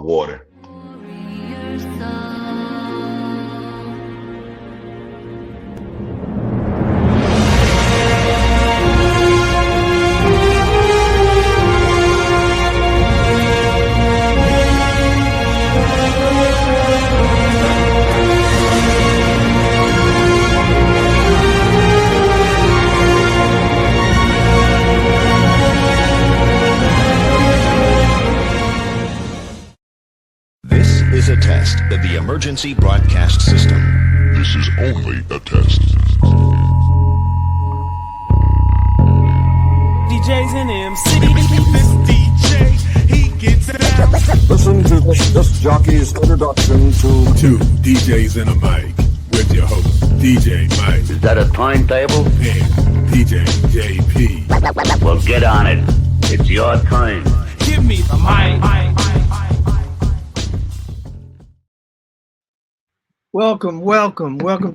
water. Is a test of the emergency broadcast system. This is only a test. DJs in MC. This DJ, he gets it out. Listen to this jockey's introduction to Two DJs in a mic with your host, DJ Mike. Is that a timetable? And DJ JP. Well, get on it. It's your time. Give me the mic. Welcome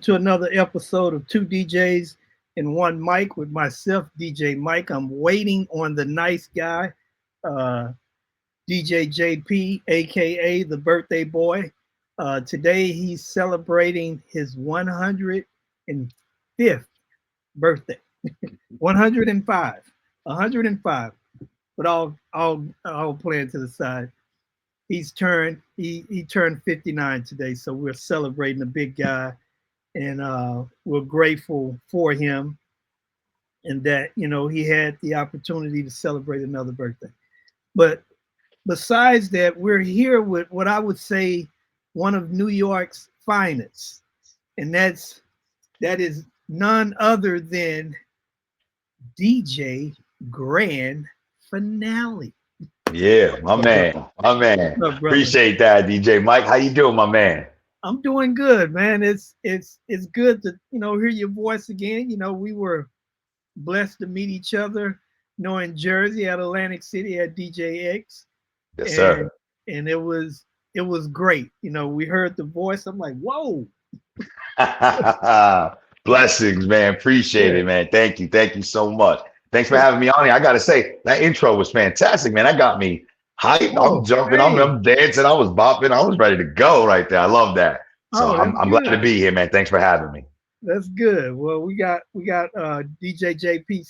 to another episode of Two DJs in One Mic with myself, DJ Mike. I'm waiting on the nice guy, DJ JP, aka the birthday boy. Today he's celebrating his 105th birthday. 105. But I'll play it to the side. He turned 59 today, so we're celebrating the big guy, and we're grateful for him, and that he had the opportunity to celebrate another birthday. But besides that, we're here with what I would say one of New York's finest, and that is none other than DJ Grand Finale. Yeah, my man. Up, Appreciate that, DJ Mike. How you doing, my man? I'm doing good, man. It's good to hear your voice again. We were blessed to meet each other, in Jersey at Atlantic City at DJX. Yes, sir. And it was great. We heard the voice. I'm like, whoa. Blessings, man. Appreciate it, man. Thank you so much. Thanks for having me on here. I gotta say, that intro was fantastic, man. That got me hyped. I'm jumping, I'm dancing, I was bopping, I was ready to go right there. I love that. So I'm glad to be here, man. Thanks for having me. That's good. Well, we got DJ JP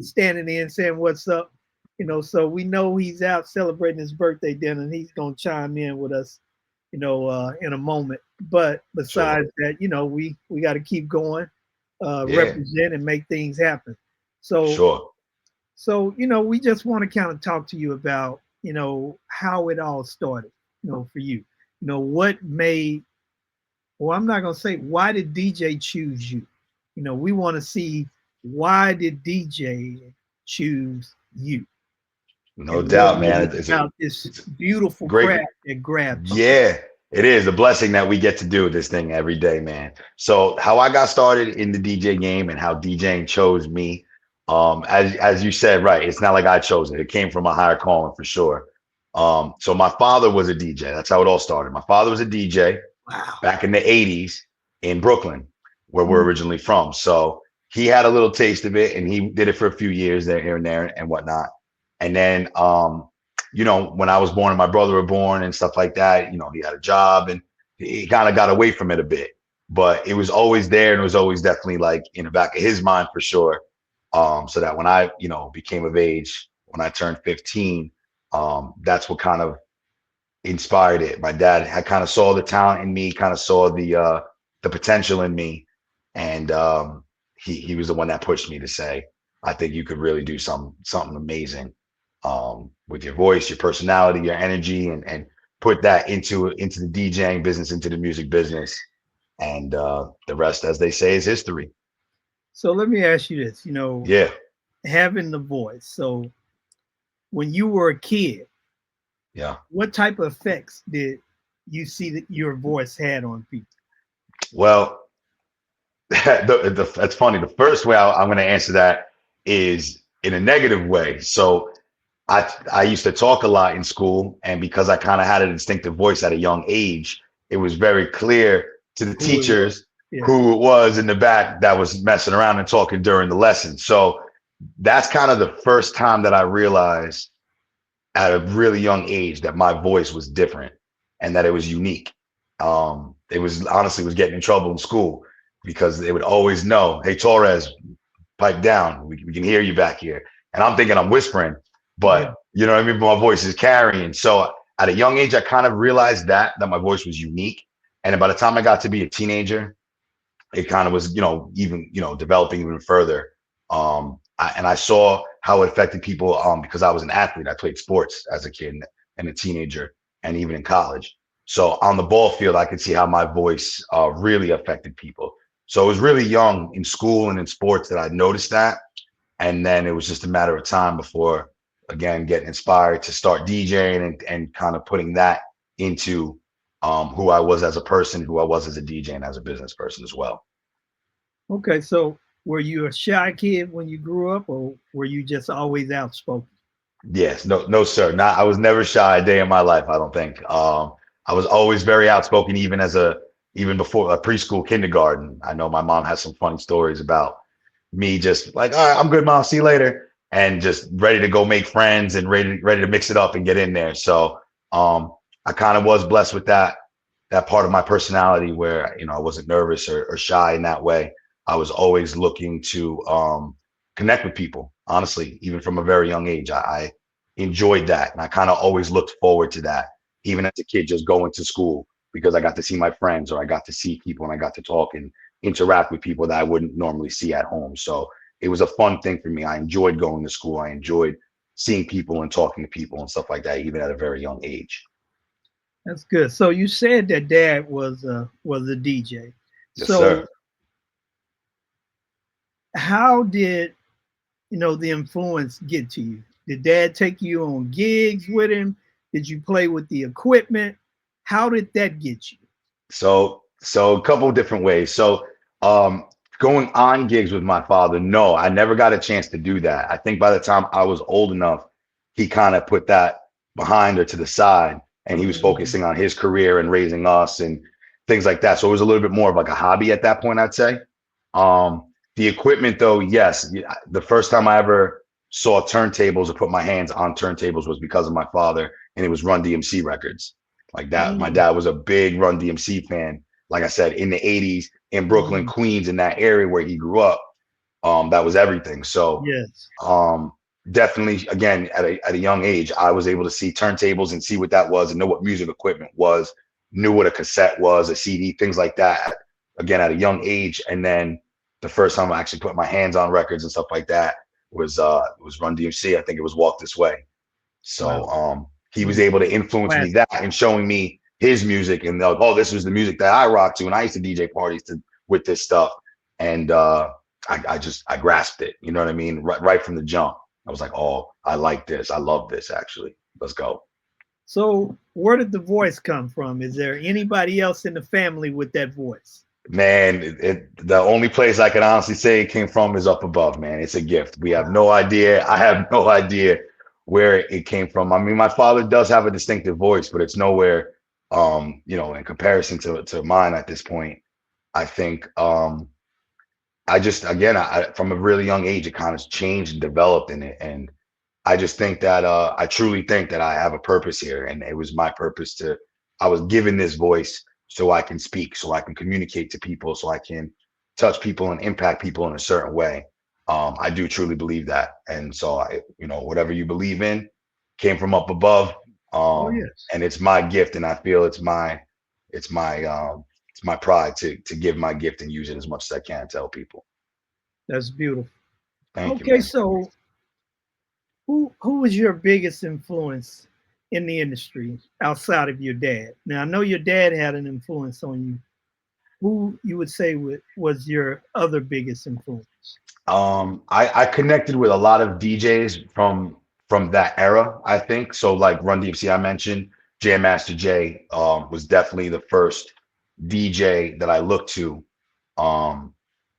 standing in saying what's up. So we know he's out celebrating his birthday dinner, and he's gonna chime in with us, in a moment. But besides that, we got to keep going, represent and make things happen. So we just want to kind of talk to you about, how it all started, for you. What made, well, I'm not going to say, why did DJ choose you? We want to see, why did DJ choose you? No doubt, man. It's about this beautiful craft that grabs. Yeah, it is a blessing that we get to do this thing every day, man. So how I got started in the DJ game and how DJing chose me, as you said, right, it's not like I chose it. It came from a higher calling for sure. So my father was a DJ. That's how it all started. My father was a DJ back in the 80s in Brooklyn, where we're originally from. So he had a little taste of it, and he did it for a few years there, here and there and whatnot. And then, when I was born and my brother were born and stuff like that, he had a job and he kind of got away from it a bit, but it was always there, and it was always definitely like in the back of his mind for sure. So that when I, became of age, when I turned 15, that's what kind of inspired it. My dad had kind of saw the talent in me, kind of saw the potential in me. And he was the one that pushed me to say, I think you could really do something amazing with your voice, your personality, your energy, and put that into the DJing business, into the music business. And the rest, as they say, is history. So let me ask you this, having the voice. So when you were a kid, what type of effects did you see that your voice had on people? Well, that's funny. The first way I'm going to answer that is in a negative way. So I used to talk a lot in school, and because I kind of had an instinctive voice at a young age, it was very clear to the teachers who it was in the back that was messing around and talking during the lesson. So that's kind of the first time that I realized at a really young age that my voice was different and that it was unique. It was honestly was getting in trouble in school because they would always know, hey, Torres, pipe down. We can hear you back here. And I'm thinking I'm whispering, but you know what I mean? My voice is carrying. So at a young age, I kind of realized that my voice was unique. And then by the time I got to be a teenager, it kind of was, even, developing even further. I saw how it affected people because I was an athlete. I played sports as a kid and a teenager and even in college. So on the ball field, I could see how my voice really affected people. So it was really young in school and in sports that I noticed that. And then it was just a matter of time before, again, getting inspired to start DJing and kind of putting that into who I was as a person, who I was as a DJ and as a business person as well. Okay, so were you a shy kid when you grew up, or were you just always outspoken? Yes, no, sir. I was never shy a day in my life, I don't think. I was always very outspoken, even before preschool, kindergarten. I know my mom has some funny stories about me just like, all right, I'm good, mom, see you later, and just ready to go make friends and ready to mix it up and get in there. So I kind of was blessed with that part of my personality where, I wasn't nervous or shy in that way. I was always looking to connect with people, honestly, even from a very young age. I enjoyed that. And I kind of always looked forward to that, even as a kid, just going to school, because I got to see my friends, or I got to see people and I got to talk and interact with people that I wouldn't normally see at home. So it was a fun thing for me. I enjoyed going to school. I enjoyed seeing people and talking to people and stuff like that, even at a very young age. That's good. So you said that dad was a DJ. Yes, so sir. How did the influence get to you? Did dad take you on gigs with him? Did you play with the equipment? How did that get you? So a couple of different ways. So going on gigs with my father, no, I never got a chance to do that. I think by the time I was old enough, he kind of put that behind or to the side, and he was focusing on his career and raising us and things like that. So it was a little bit more of like a hobby at that point, I'd say. The equipment, though, yes, the first time I ever saw turntables or put my hands on turntables was because of my father, and it was Run DMC records. Like that, my dad was a big Run DMC fan. Like I said, in the 80s in Brooklyn, Queens, in that area where he grew up, that was everything. So yes, definitely, again, at a young age, I was able to see turntables and see what that was and know what music equipment was, knew what a cassette was, a CD, things like that, again, at a young age. And then the first time I actually put my hands on records and stuff like that was Run DMC. I think it was Walk This Way. So he was able to influence me that and showing me his music, and like, oh, this was the music that I rocked to, and I used to DJ parties with this stuff, and I grasped it. You know what I mean? Right from the jump, I was like, oh, I like this. I love this. Actually, let's go. So where did the voice come from? Is there anybody else in the family with that voice? Man, the only place I can honestly say it came from is up above, man. It's a gift. We have no idea. I have no idea where it came from. I mean, my father does have a distinctive voice, but it's nowhere, in comparison to mine at this point. I think I just, again, from a really young age, it kind of changed and developed in it. And I just think that I truly think that I have a purpose here. And it was my purpose I was given this voice so I can speak, so I can communicate to people, so I can touch people and impact people in a certain way. I do truly believe that. And so whatever you believe in came from up above. And it's my gift. And I feel it's my pride to give my gift and use it as much as I can to help people. That's beautiful. Thank you. Okay, so who was your biggest influence in the industry outside of your dad? Now, I know your dad had an influence on you. Who you would say was your other biggest influence? I connected with a lot of DJs from that era, I think. So like Run DMC, I mentioned, Jam Master Jay was definitely the first DJ that I looked to. And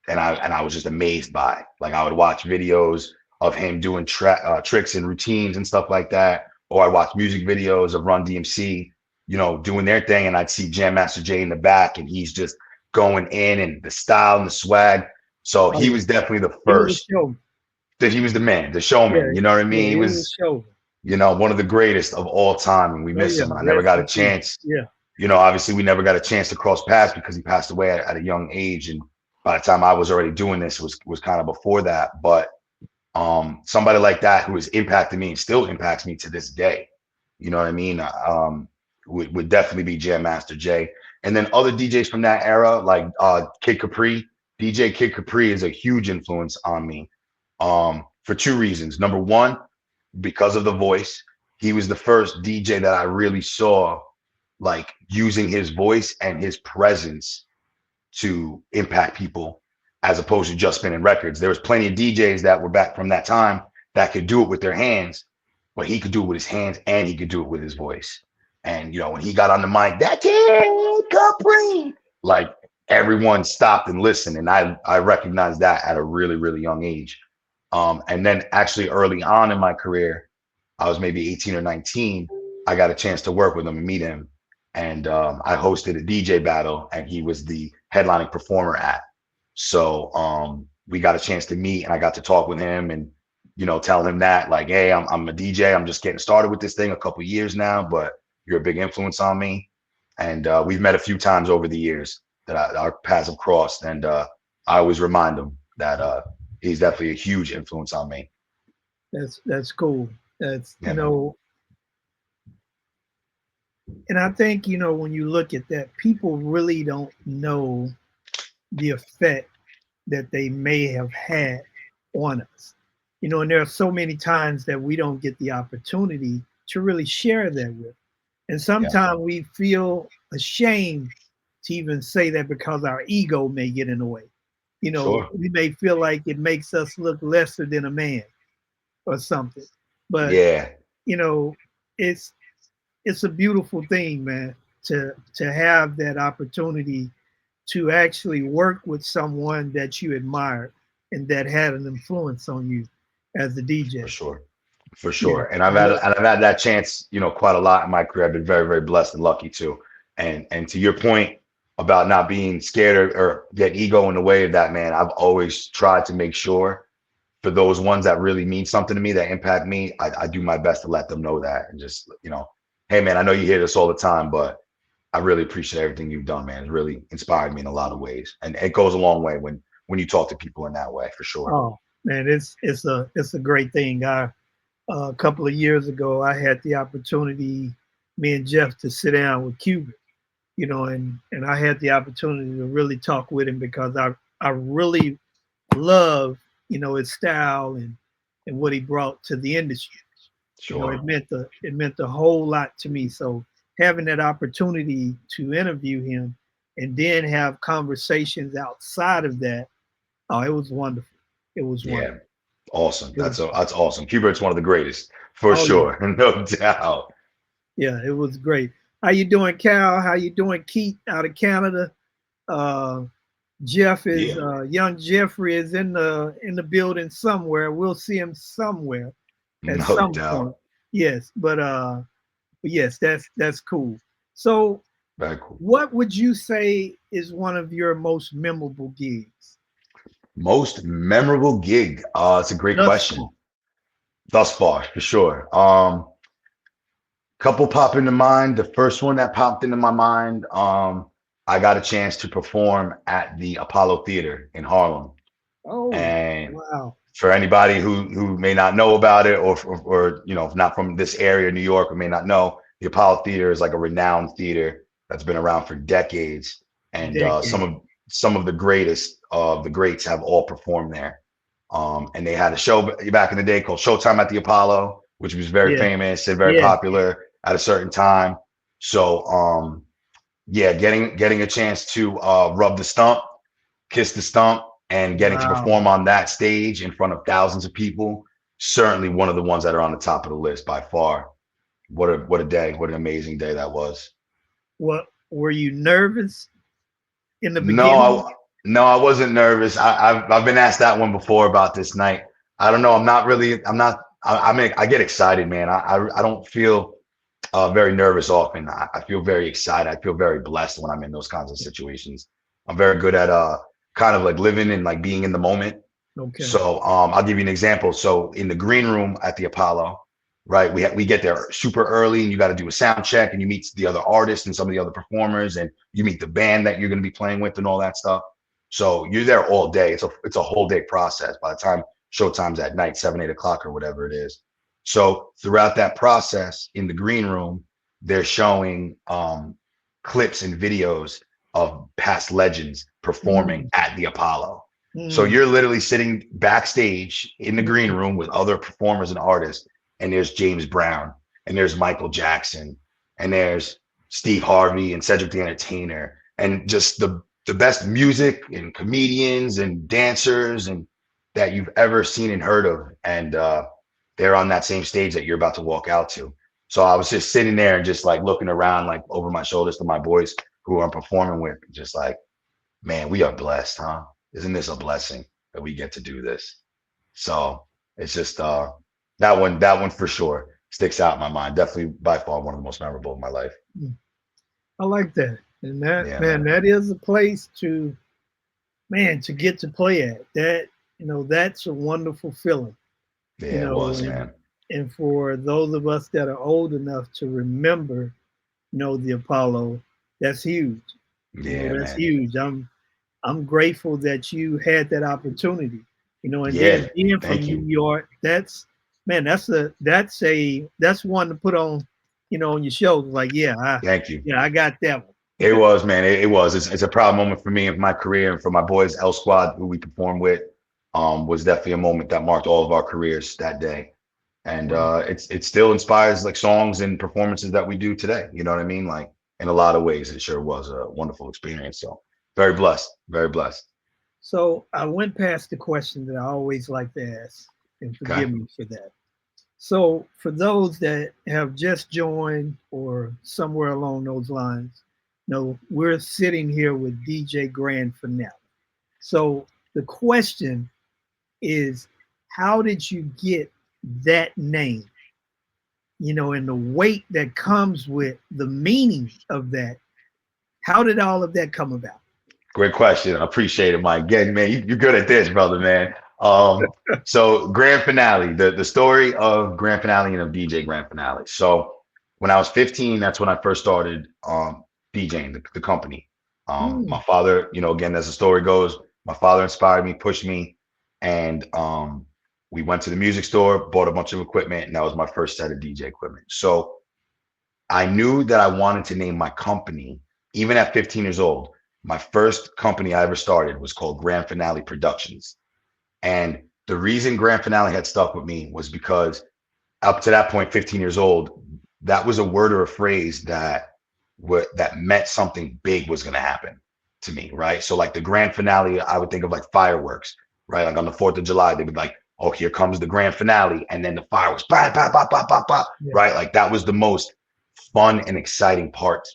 I was just amazed by. Like, I would watch videos of him doing tricks and routines and stuff like that. Or I'd watch music videos of Run DMC, doing their thing. And I'd see Jam Master Jay in the back, and he's just going in, and the style and the swag. So he was definitely the first. That he was the man, the showman. Yeah, you know what I mean? Yeah, he was You know, one of the greatest of all time, and we Oh miss yeah, him. I never rest got a in peace. chance. Yeah, You know, obviously we never got a chance to cross paths because he passed away at a young age, and by the time I was already doing this was kind of before that. But somebody like that who has impacted me and still impacts me to this day, you know what I mean? Would definitely be Jam Master Jay. And then other DJs from that era, like Kid Capri. DJ Kid Capri is a huge influence on me for two reasons. Number one, because of the voice. He was the first DJ that I really saw like using his voice and his presence to impact people as opposed to just spinning records. There was plenty of DJs that were back from that time that could do it with their hands, but he could do it with his hands and he could do it with his voice. And you know, when he got on the mic, that Kid Capri, like everyone stopped and listened. And I recognized that at a really, really young age. And then actually early on in my career, I was maybe 18 or 19, I got a chance to work with him and meet him. And I hosted a DJ battle and he was the headlining performer at. So we got a chance to meet and I got to talk with him and, you know, tell him that like, hey, I'm a DJ. I'm just getting started with this thing a couple years now, but you're a big influence on me. And we've met a few times over the years that our paths have crossed. And I always remind him that he's definitely a huge influence on me. that's cool. That's Yeah, you know, and I think when you look at that, people really don't know the effect that they may have had on us. And there are so many times that we don't get the opportunity to really share that with. And sometimes we feel ashamed to even say that because our ego may get in the way. sure. We may feel like it makes us look lesser than a man or something. But Yeah, it's it's a beautiful thing, man, to have that opportunity to actually work with someone that you admire and that had an influence on you as a for DJ. sure. For Yeah, sure. And I've had that chance, quite a lot in my career. I've been very, very blessed and lucky too. And to your point about not being scared or get ego in the way of that, man, I've always tried to make sure for those ones that really mean something to me, that impact me, I do my best to let them know that and just, hey man, I know you hear this all the time, but I really appreciate everything you've done, man. It's really inspired me in a lot of ways. And it goes a long way when you talk to people in that way, for sure. Oh man, it's a great thing. A couple of years ago, I had the opportunity, me and Jeff, to sit down with Cuban, and I had the opportunity to really talk with him because I really love, his style and what he brought to the industry. Sure. It meant a whole lot to me. So having that opportunity to interview him and then have conversations outside of that, oh, it was wonderful. It was Yeah. wonderful. Awesome. It was, That's awesome. Cubert's one of the greatest, for oh sure. No doubt. yeah, it was great. How you doing, Cal? How you doing, Keith, out of Canada? Jeff is Yeah. young Jeffrey is in the building somewhere. We'll see him somewhere at No some doubt. point. Yes, but yes, that's cool. So Very cool. what would you say is one of your most memorable gigs? Most memorable gig. It's a great Thus question. far. Thus far, for sure. Couple pop into mind. The first one that popped into my mind, I got a chance to perform at the Apollo Theater in Harlem. Oh, And wow. for anybody who may not know about it or not from this area, New York, or may not know, the Apollo Theater is like a renowned theater that's been around for decades. And some of the greatest of the greats have all performed there. And they had a show back in the day called Showtime at the Apollo, which was very Yeah. famous and very Yeah. popular at a certain time. So yeah, getting a chance to rub the stump, kiss the stump, and getting to Wow. perform on that stage in front of thousands of people, certainly one of the ones that are on the top of the list by far. What a day, what an amazing day that was. What were you nervous in the beginning? No, I wasn't nervous. I've been asked that one before about this night. I don't know. I get excited, man. I don't feel very nervous often. I feel very excited. I feel very blessed when I'm in those kinds of situations. I'm very good at kind of like living and like being in the moment. Okay. So I'll give you an example. So in the green room at the Apollo, right? We get there super early, and you got to do a sound check, and you meet the other artists and some of the other performers, and you meet the band that you're going to be playing with and all that stuff. So you're there all day. It's a whole day process. By the time showtime's at night, 7, 8 o'clock or whatever it is. So throughout that process in the green room, they're showing clips and videos of past legends performing at the Apollo. So you're literally sitting backstage in the green room with other performers and artists, and there's James Brown, and there's Michael Jackson, and there's Steve Harvey and Cedric the Entertainer, and just the best music and comedians and dancers and that you've ever seen and heard of. And they're on that same stage that you're about to walk out to. So I was just sitting there and just like looking around, like over my shoulders to my boys who I'm performing with, just like, man, we are blessed, huh? Isn't this a blessing that we get to do this? So it's just that one for sure sticks out in my mind. Definitely by far one of the most memorable of my life. I like that. And that, man, that is a place to get to play at. That, that's a wonderful feeling. Yeah, it was, man. And for those of us that are old enough to remember, the Apollo, that's huge. Yeah, that's man. huge. I'm grateful that you had that opportunity. And Yeah, then being from thank you. New York, that's one to put on, on your shoulders. Like, Thank you. I got that one. It was, man. It was. It's a proud moment for me and for my career, and for my boys, L Squad, who we performed with. Was definitely a moment that marked all of our careers that day. And it still inspires like songs and performances that we do today. You know what I mean? Like in a lot of ways, it sure was a wonderful experience. So very blessed, very blessed. So I went past the question that I always like to ask, and forgive me for that. So for those that have just joined or somewhere along those lines, we're sitting here with DJ Grand Finale. So the question is, how did you get that name? And the weight that comes with the meaning of that. How did all of that come about? Great question. I appreciate it, Mike. Again, man, you're good at this, brother, man. So Grand Finale, the story of Grand Finale and of DJ Grand Finale. So when I was 15, that's when I first started DJing the company. My father, again, as the story goes, my father inspired me, pushed me, and we went to the music store, bought a bunch of equipment, and that was my first set of DJ equipment. So I knew that I wanted to name my company, even at 15 years old. My first company I ever started was called Grand Finale Productions. And the reason Grand Finale had stuck with me was because up to that point, 15 years old, that was a word or a phrase that meant something big was going to happen to me, right? So like the Grand Finale, I would think of like fireworks, right? Like on the 4th of July, they'd be like, oh, here comes the Grand Finale. And then the fireworks, bah, bah, bah, bah, bah, bah, right? Like that was the most fun and exciting part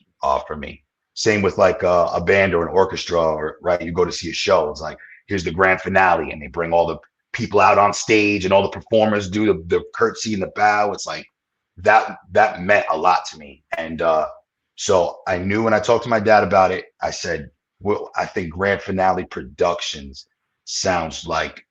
for me. Same with like a band or an orchestra, or right, you go to see a show. It's like, here's the Grand Finale, and they bring all the people out on stage, and all the performers do the curtsy and the bow. It's like that meant a lot to me. And so I knew when I talked to my dad about it, I said, well, I think Grand Finale Productions sounds like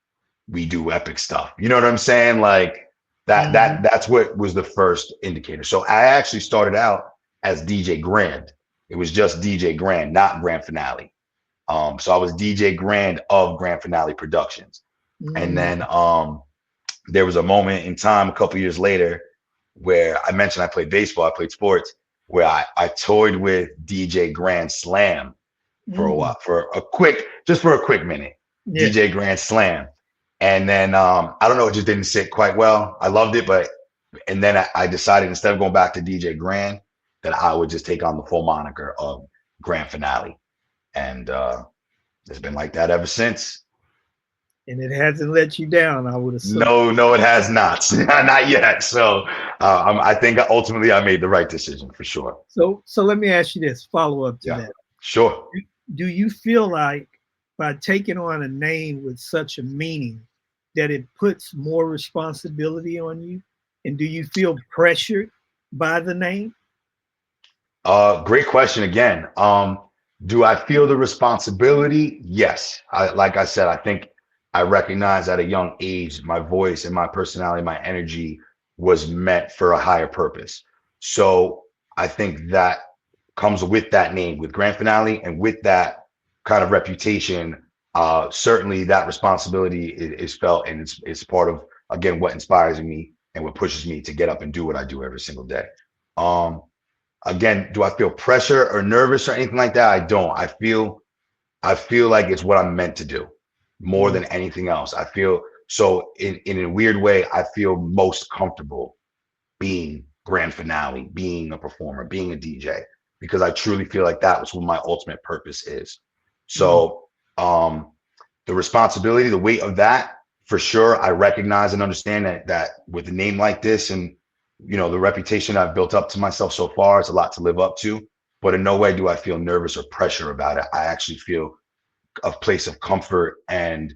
we do epic stuff. You know what I'm saying? Like that's what was the first indicator. So I actually started out as DJ Grand. It was just DJ Grand, not Grand Finale. So I was DJ Grand of Grand Finale Productions. And then there was a moment in time a couple years later where I mentioned I played baseball, I played sports, where I toyed with DJ Grand Slam for a while, for a quick minute. Yeah. DJ Grand Slam. And then I don't know, it just didn't sit quite well. I loved it, and then I decided, instead of going back to DJ Grand, that I would just take on the full moniker of Grand Finale. And it's been like that ever since. And it hasn't let you down, I would assume. No, it has not. Not yet. So I think ultimately I made the right decision for sure. So let me ask you this, follow up to that. Sure. Do you feel like by taking on a name with such a meaning that it puts more responsibility on you? And do you feel pressured by the name? Great question again. Do I feel the responsibility? Yes. Like I said, I think I recognize at a young age, my voice and my personality, my energy was meant for a higher purpose. So I think that comes with that name, with Grand Finale, and with that kind of reputation. Certainly that responsibility is felt, and it's part of, again, what inspires me and what pushes me to get up and do what I do every single day. Again, do I feel pressure or nervous or anything like that? I don't. I feel like it's what I'm meant to do more than anything else. I feel so in a weird way, I feel most comfortable being Grand Finale, being a performer, being a DJ, because I truly feel like that was what my ultimate purpose is. So the responsibility, the weight of that, for sure, I recognize and understand that with a name like this and, you know, the reputation I've built up to myself so far, it's a lot to live up to. But in no way do I feel nervous or pressure about it. I actually feel a place of comfort and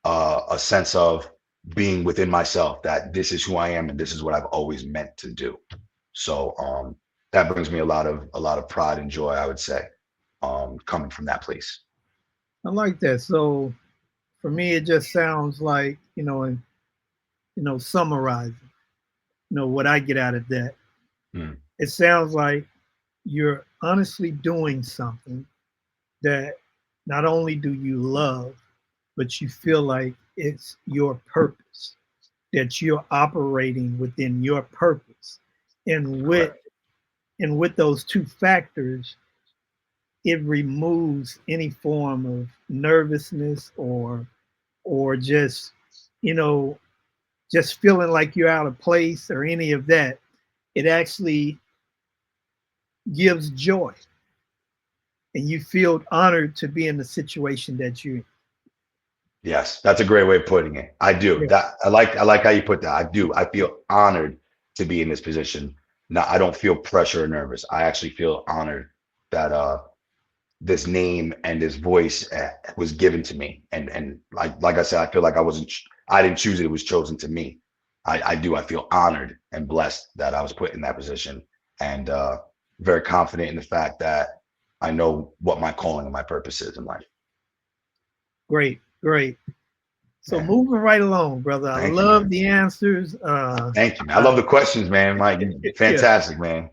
a sense of being within myself, that this is who I am and this is what I've always meant to do. So that brings me a lot of pride and joy, I would say, coming from that place. I like that. So for me, it just sounds like, you know, and summarizing, what I get out of that. It sounds like you're honestly doing something that not only do you love, but you feel like it's your purpose, that you're operating within your purpose. And with those two factors, it removes any form of nervousness or just, just feeling like you're out of place or any of that. It actually gives joy. And you feel honored to be in the situation that you're in. Yes, that's a great way of putting it. I do. Yeah. I like how you put that. I do. I feel honored to be in this position. No, I don't feel pressure or nervous. I actually feel honored that this name and this voice was given to me. And like I said, I feel like I didn't choose it. It was chosen to me. I do. I feel honored and blessed that I was put in that position, and very confident in the fact that I know what my calling and my purpose is in life. Great. So Yeah. moving right along, brother. I love the answers. Thank you, man. I love the questions, man. Mike, fantastic, man.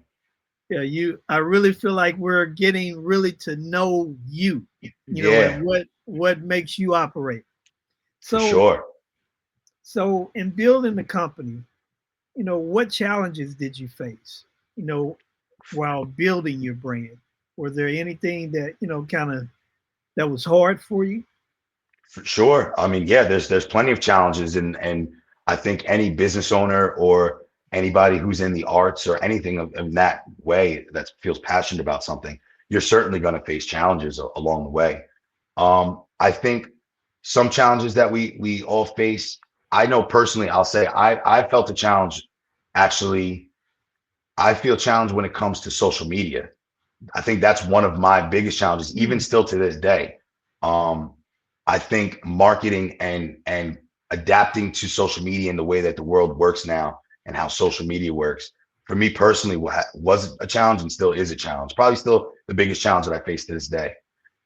Yeah, I really feel like we're getting really to know you, know, and what makes you operate. So for sure. So in building the company, what challenges did you face, while building your brand? Was there anything that, kind of that was hard for you? For sure. I mean, yeah, there's plenty of challenges, and I think any business owner or anybody who's in the arts or anything of that way that feels passionate about something, you're certainly going to face challenges along the way. I think some challenges that we all face, I know personally, I'll say I felt a challenge. Actually, I feel challenged when it comes to social media. I think that's one of my biggest challenges, even still to this day. I think marketing and adapting to social media and the way that the world works now and how social media works, for me personally, was a challenge and still is a challenge. Probably still the biggest challenge that I face to this day.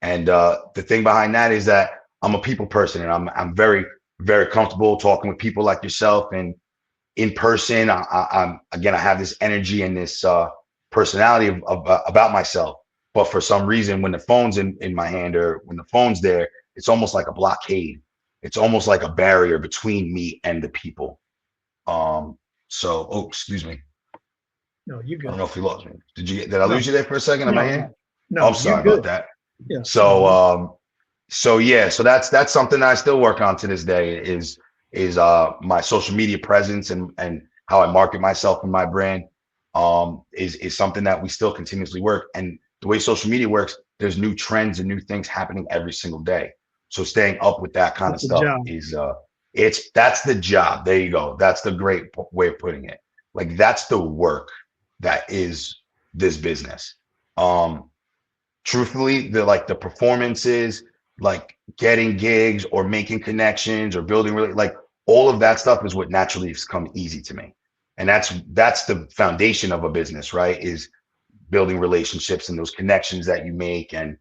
And the thing behind that is that I'm a people person, and I'm very, very comfortable talking with people like yourself, and in person. I have this energy and this personality about myself. But for some reason, when the phone's in my hand or when the phone's there, it's almost like a blockade. It's almost like a barrier between me and the people. Excuse me. No, you good. I don't know if you lost me. Did I lose you there for a second? Am I here? No, I'm sorry about that. Yeah. So that's something that I still work on to this day is my social media presence and how I market myself and my brand is something that we still continuously work. And the way social media works, there's new trends and new things happening every single day. So staying up with that kind of stuff is that's the job. There you go. That's the great way of putting it. Like, that's the work that is this business. Truthfully, the performances, like getting gigs or making connections or building like all of that stuff is what naturally has come easy to me. And that's the foundation of a business, right? Is building relationships and those connections that you make, and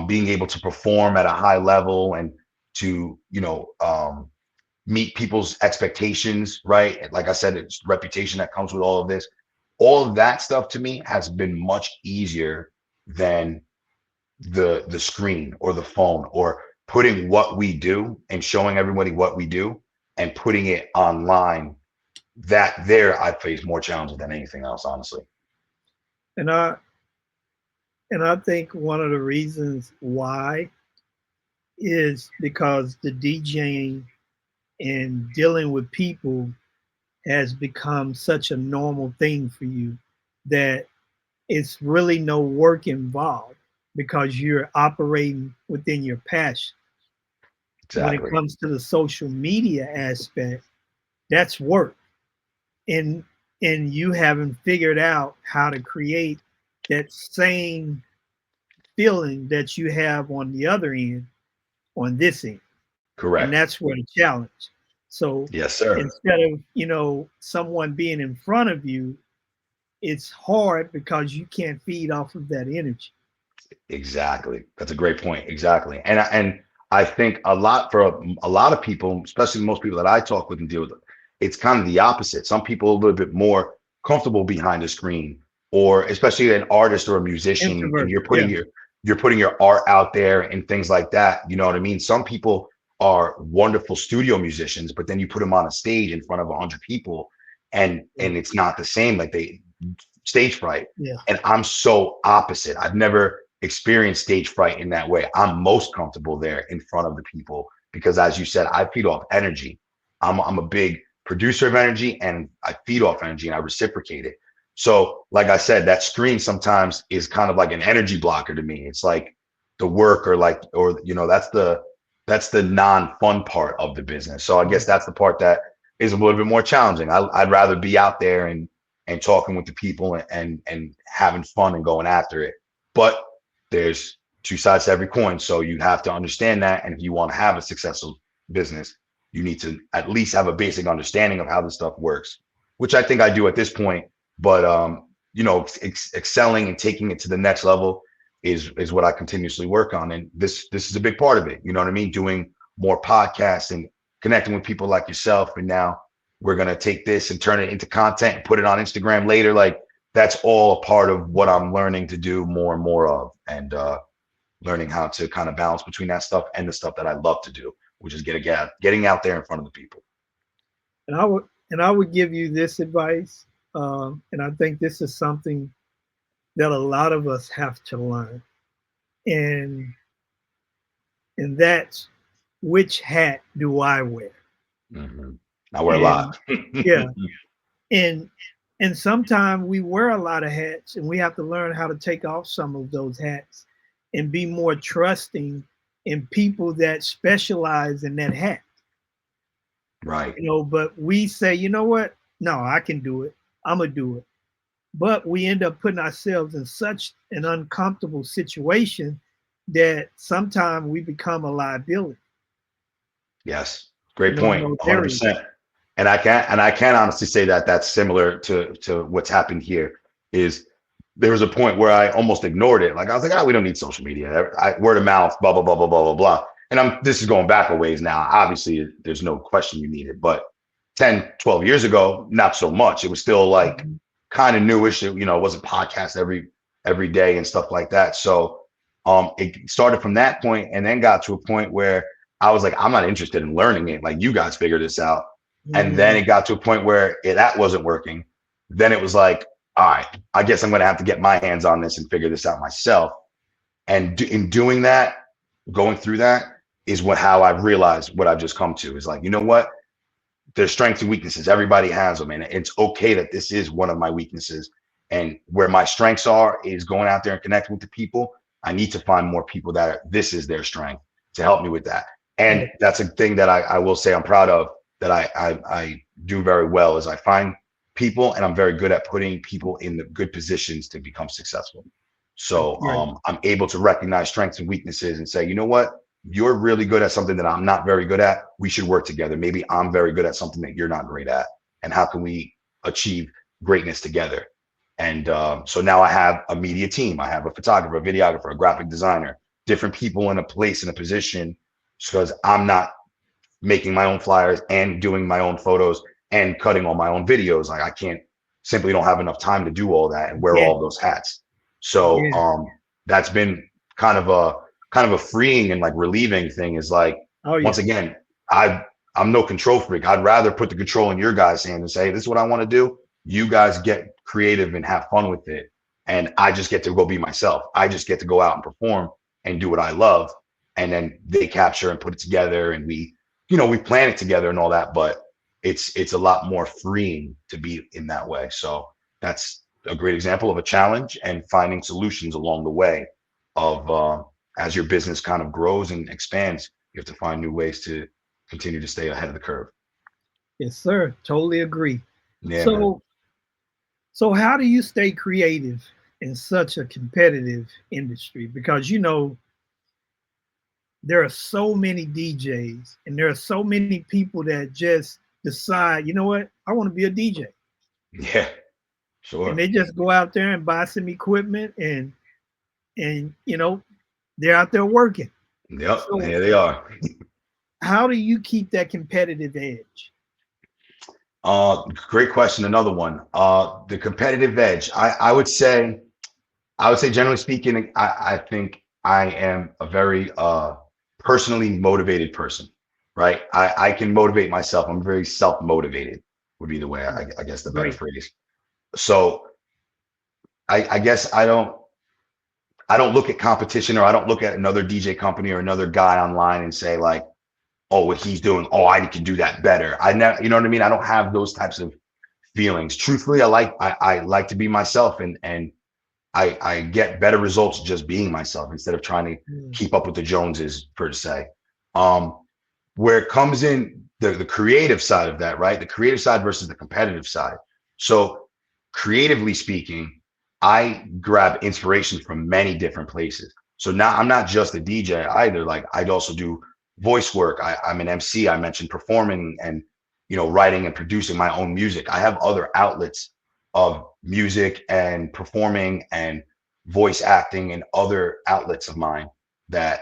being able to perform at a high level and to, meet people's expectations, right? Like I said, it's reputation that comes with all of this. All of that stuff to me has been much easier than the screen or the phone or putting what we do and showing everybody what we do and putting it online. That there I face more challenges than anything else, honestly. And I think one of the reasons why is because the DJing and dealing with people has become such a normal thing for you that it's really no work involved because you're operating within your passion. Exactly. When it comes to the social media aspect, that's work. And you haven't figured out how to create that same feeling that you have on the other end, on this end. Correct. And that's where the challenge. So yes, sir. Instead of, someone being in front of you, it's hard because you can't feed off of that energy. Exactly. That's a great point. Exactly. And I think a lot of people, especially most people that I talk with and deal with, it's kind of the opposite. Some people are a little bit more comfortable behind the screen, or especially an artist or a musician, and you're putting your art out there and things like that. You know what I mean? Some people are wonderful studio musicians, but then you put them on a stage in front of 100 people and it's not the same. Like they stage fright. Yeah. And I'm so opposite. I've never experienced stage fright in that way. I'm most comfortable there in front of the people because, as you said, I feed off energy. I'm a big producer of energy, and I feed off energy and I reciprocate it. So like I said, that screen sometimes is kind of like an energy blocker to me. It's like the work or that's the non-fun part of the business. So I guess that's the part that is a little bit more challenging. I'd rather be out there and talking with the people and having fun and going after it. But there's two sides to every coin. So you have to understand that. And if you want to have a successful business, you need to at least have a basic understanding of how this stuff works, which I think I do at this point. But excelling and taking it to the next level is what I continuously work on. And this is a big part of it. You know what I mean? Doing more podcasts and connecting with people like yourself. And now we're going to take this and turn it into content and put it on Instagram later. Like that's all a part of what I'm learning to do more and more of, and learning how to kind of balance between that stuff and the stuff that I love to do, which is getting out there in front of the people. And I would give you this advice. And I think this is something that a lot of us have to learn. And that's, which hat do I wear? Mm-hmm. I wear a lot. Yeah. And sometimes we wear a lot of hats, and we have to learn how to take off some of those hats and be more trusting in people that specialize in that hat. Right. But we say, you know what? No, I can do it. I'm going to do it. But we end up putting ourselves in such an uncomfortable situation that sometimes we become a liability. Yes. Great point. 100%. And I can honestly say that that's similar to what's happened here. Is there was a point where I almost ignored it. Like I was like, we don't need social media. Word of mouth, blah, blah, blah, blah, blah, blah, blah. And this is going back a ways now. Obviously, there's no question you need it. But 10, 12 years ago, not so much. It was still like kind of newish. It wasn't podcast every day and stuff like that. So it started from that point and then got to a point where I was like, I'm not interested in learning it. Like you guys figure this out. And then it got to a point where that wasn't working. Then it was like, all right, I guess I'm going to have to get my hands on this and figure this out myself. And in doing that, going through that is how I've realized what I've just come to is like, you know what? There's strengths and weaknesses. Everybody has them. And it's okay that this is one of my weaknesses. And where my strengths are is going out there and connecting with the people. I need to find more people that this is their strength to help me with that. And that's a thing that I will say I'm proud of, that I do very well, is I find people and I'm very good at putting people in the good positions to become successful. So I'm able to recognize strengths and weaknesses and say, you know what? You're really good at something that I'm not very good at. We should work together. Maybe I'm very good at something that you're not great at. And how can we achieve greatness together? And so now I have a media team. I have a photographer, a videographer, a graphic designer, different people in a place, in a position, because I'm not making my own flyers and doing my own photos and cutting all my own videos. Like I can't simply don't have enough time to do all that and wear Yeah. all those hats. So that's been kind of a freeing and like relieving thing is like, Oh, yeah. once again, I'm no control freak. I'd rather put the control in your guys' hand and say, hey, this is what I want to do. You guys get creative and have fun with it. And I just get to go be myself. I just get to go out and perform and do what I love. And then they capture and put it together and we plan it together and all that, but it's a lot more freeing to be in that way. So that's a great example of a challenge and finding solutions along the way of as your business kind of grows and expands, you have to find new ways to continue to stay ahead of the curve. Yes, sir. Totally agree. Yeah, man. So how do you stay creative in such a competitive industry? Because there are so many DJs and there are so many people that just decide, you know what, I want to be a DJ. Yeah, sure. And they just go out there and buy some equipment and they're out there working. Yep, So here they are. how do you keep that competitive edge? Great question. Another one. The competitive edge. I would say generally speaking, I think I am a very personally motivated person, right? I can motivate myself. I'm very self-motivated would be the way I guess the better phrase. So I guess I don't look at competition or I don't look at another DJ company or another guy online and say like, oh, what he's doing, oh, I can do that better. I never, you know what I mean? I don't have those types of feelings. Truthfully, I like to be myself and I get better results just being myself instead of trying to keep up with the Joneses, per se. Where it comes in the creative side of that, right? The creative side versus the competitive side. So creatively speaking, I grab inspiration from many different places. So now I'm not just a DJ either. Like I'd also do voice work. I'm an MC. I mentioned performing and writing and producing my own music. I have other outlets of music and performing and voice acting and other outlets of mine that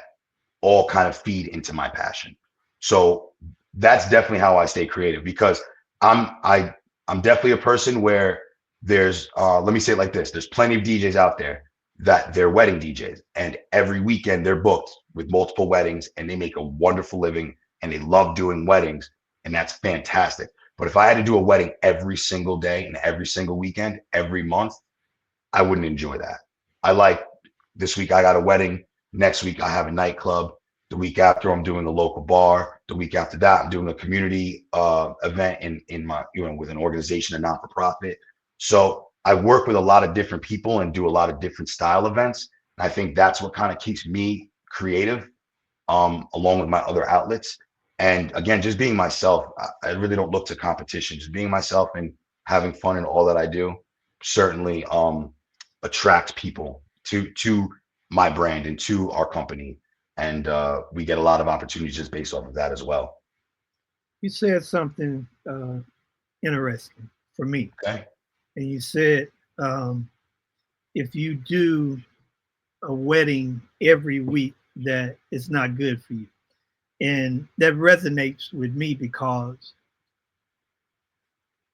all kind of feed into my passion. So that's definitely how I stay creative because I'm definitely a person where there's let me say it like this, there's plenty of DJs out there that they're wedding DJs and every weekend they're booked with multiple weddings and they make a wonderful living and they love doing weddings and that's fantastic. But if I had to do a wedding every single day and every single weekend, every month, I wouldn't enjoy that. I like this week I got a wedding, next week I have a nightclub, the week after I'm doing a local bar, the week after that I'm doing a community event in my with an organization, a not-for-profit. So I work with a lot of different people and do a lot of different style events. And I think that's what kind of keeps me creative, along with my other outlets. And again, just being myself, I really don't look to competition. Just being myself and having fun in all that I do certainly attracts people to my brand and to our company. And we get a lot of opportunities just based off of that as well. You said something interesting for me. Okay. And you said if you do a wedding every week, that it's not good for you. And that resonates with me because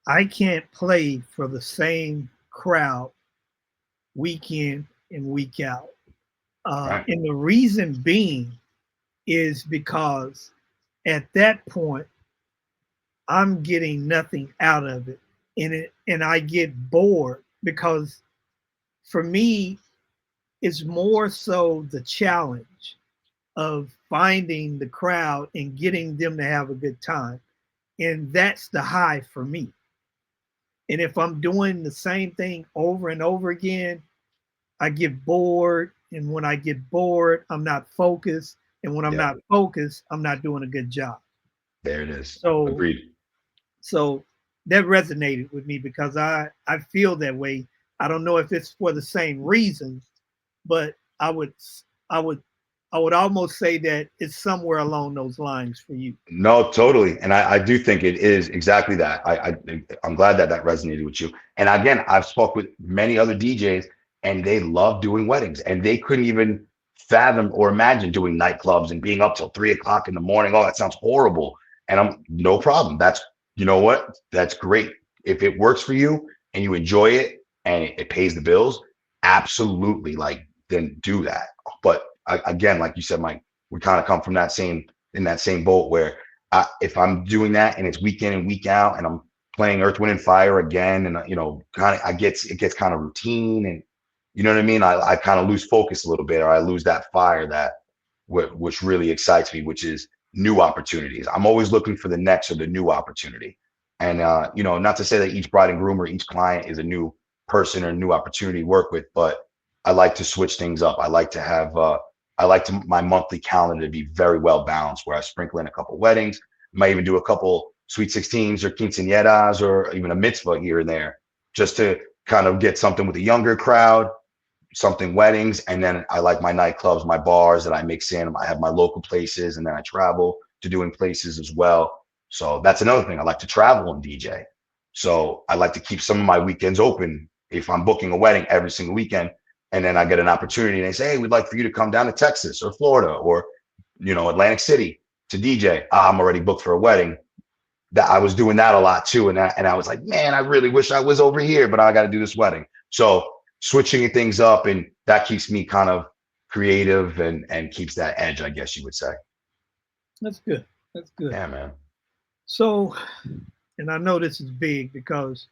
I can't play for the same crowd week in and week out. Right. And the reason being is because at that point, I'm getting nothing out of it. And I get bored because for me, it's more so the challenge of finding the crowd and getting them to have a good time. And that's the high for me. And if I'm doing the same thing over and over again, I get bored. And when I get bored, I'm not focused. And when I'm not focused, I'm not doing a good job. There it is. So, agreed. So that resonated with me because I feel that way. I don't know if it's for the same reasons, but I would almost say that it's somewhere along those lines for you. No, totally. And I do think it is exactly that. I'm glad that resonated with you. And again, I've spoke with many other DJs and they love doing weddings and they couldn't even fathom or imagine doing nightclubs and being up till 3 o'clock in the morning. Oh, that sounds horrible. And I'm no problem. That's, you know what? That's great. If it works for you and you enjoy it and it pays the bills, absolutely, like, then do that. But again, like you said, Mike, we kind of come from in that same boat where if I'm doing that and it's week in and week out and I'm playing Earth, Wind and Fire again, and kind of it gets kind of routine, and you know what I mean? I kind of lose focus a little bit, or I lose that fire which really excites me, which is new opportunities. I'm always looking for the next or the new opportunity. And not to say that each bride and groom or each client is a new person or new opportunity to work with, but I like to switch things up. I like to have my monthly calendar to be very well balanced, where I sprinkle in a couple weddings, might even do a couple sweet 16s or quinceañeras or even a mitzvah here and there, just to kind of get something with a younger crowd, something weddings. And then I like my nightclubs, my bars that I mix in. I have my local places, and then I travel to doing places as well. So that's another thing. I like to travel and DJ. So I like to keep some of my weekends open if I'm booking a wedding every single weekend. And then I get an opportunity and they say, hey, we'd like for you to come down to Texas or Florida or, Atlantic City to DJ. I'm already booked for a wedding. That I was doing that a lot too. And I was like, man, I really wish I was over here, but I got to do this wedding. So switching things up, and that keeps me kind of creative and keeps that edge, I guess you would say. That's good. That's good. Yeah, man. So, and I know this is big because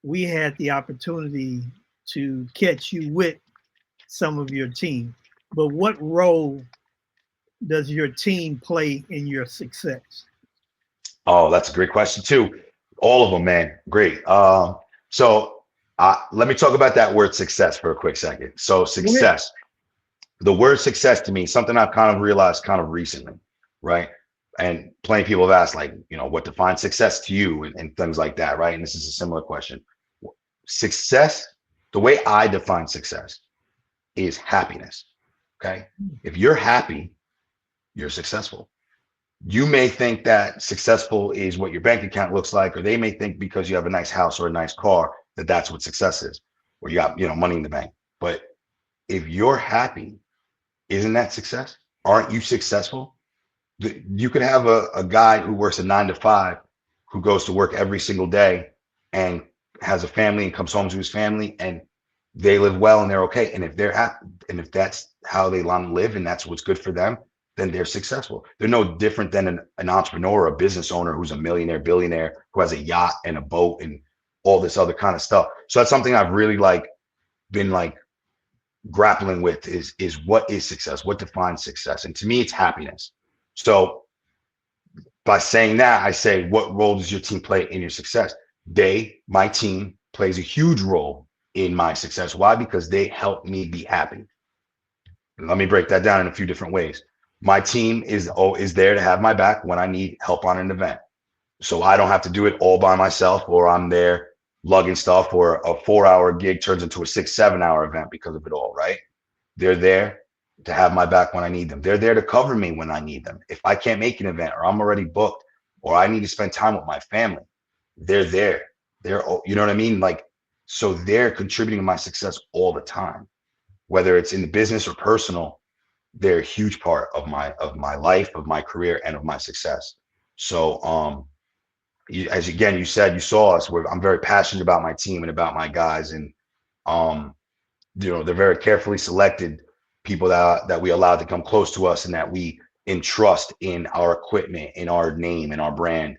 we had the opportunity to catch you with some of your team, but what role does your team play in your success? Oh, that's a great question too. All of them, man. Great. So let me talk about that word success for a quick second. So success, the word success to me, something I've kind of realized kind of recently, right? And plenty of people have asked, like, what defines success to you and things like that, right? And this is a similar question. Success, the way I define success is happiness, okay? If you're happy, you're successful. You may think that successful is what your bank account looks like, or they may think because you have a nice house or a nice car that that's what success is, or you got, money in the bank. But if you're happy, isn't that success? Aren't you successful? You could have a guy who works a 9 to 5, who goes to work every single day and has a family and comes home to his family, and they live well and they're okay. And if they're happy, and if that's how they want to live and that's what's good for them, then they're successful. They're no different than an entrepreneur or a business owner who's a millionaire, billionaire, who has a yacht and a boat and all this other kind of stuff. So that's something I've really been grappling with is what is success? What defines success? And to me, it's happiness. So by saying that, I say, what role does your team play in your success? My team plays a huge role in my success. Why? Because they help me be happy. And let me break that down in a few different ways. My team is there to have my back when I need help on an event. So I don't have to do it all by myself, or I'm there lugging stuff, or a 4-hour gig turns into a 6-7 hour event because of it all, right? They're there to have my back when I need them. They're there to cover me when I need them. If I can't make an event, or I'm already booked, or I need to spend time with my family, they're there. You know what I mean? So they're contributing to my success all the time, whether it's in the business or personal. They're a huge part of my life, of my career, and of my success. So, as again, you said, you saw us, where I'm very passionate about my team and about my guys, and they're very carefully selected people that we allow to come close to us and that we entrust in our equipment, in our name, in our brand.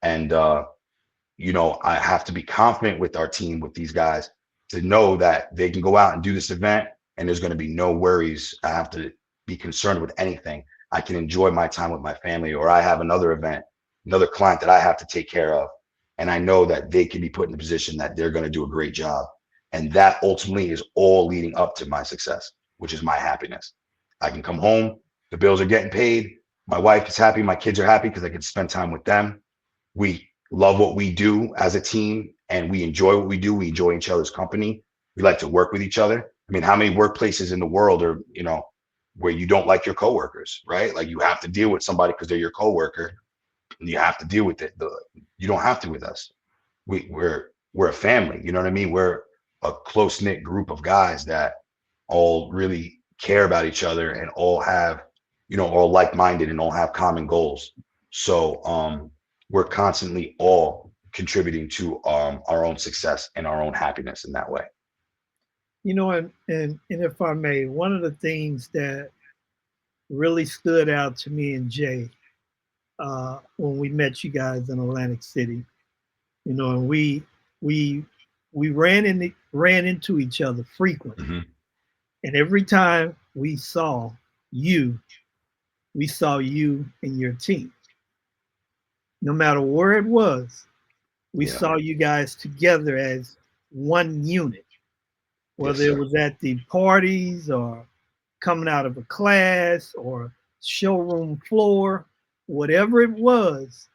And I have to be confident with our team, with these guys, to know that they can go out and do this event and there's going to be no worries. I have to be concerned with anything. I can enjoy my time with my family, or I have another event, another client that I have to take care of, and I know that they can be put in a position that they're going to do a great job. And that ultimately is all leading up to my success, which is my happiness. I can come home, the bills are getting paid, my wife is happy, my kids are happy because I can spend time with them. We love what we do as a team, and we enjoy what we do. We enjoy each other's company. We like to work with each other. I mean, how many workplaces in the world are, where you don't like your coworkers, right? Like, you have to deal with somebody because they're your coworker, and you have to deal with it. You don't have to with us. We're a family. You know what I mean? We're a close knit group of guys that all really care about each other and all have, all like minded and all have common goals. So we're constantly all contributing to our own success and our own happiness in that way. You know, and if I may, one of the things that really stood out to me and Jay when we met you guys in Atlantic City, you know, and we ran into each other frequently, Hmm. and every time we saw you and your team. No matter where it was, we Yeah. saw you guys together as one unit, Yes, whether it sir. was at the parties or coming out of a class or showroom floor, whatever it was,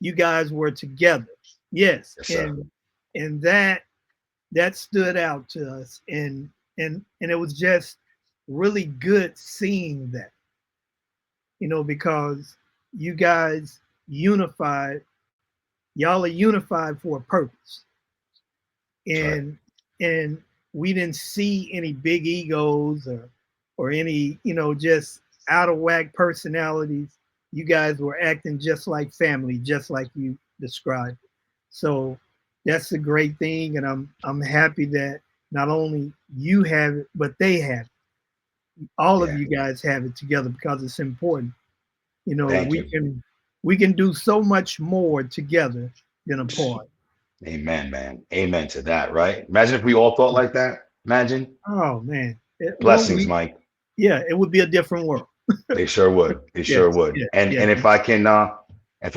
you guys were together. Yes, Yes, sir. and that stood out to us, and it was just really good seeing that, you know, because you guys unified, y'all are unified for a purpose, That's right. and we didn't see any big egos or any, you know, just out of whack personalities. You guys were acting just like family, just like you described. So that's a great thing, and I'm happy that not only you have it, but they have it. All of Yeah. you guys have it together because it's important. You know, Thank you. we can do so much more together than apart. Amen, man. Amen to that, right? Imagine if we all thought like that. Imagine. Oh man. Well, Blessings, Mike. yeah, it would be a different world. They sure would. They sure Yes, would. yes, And yes. if I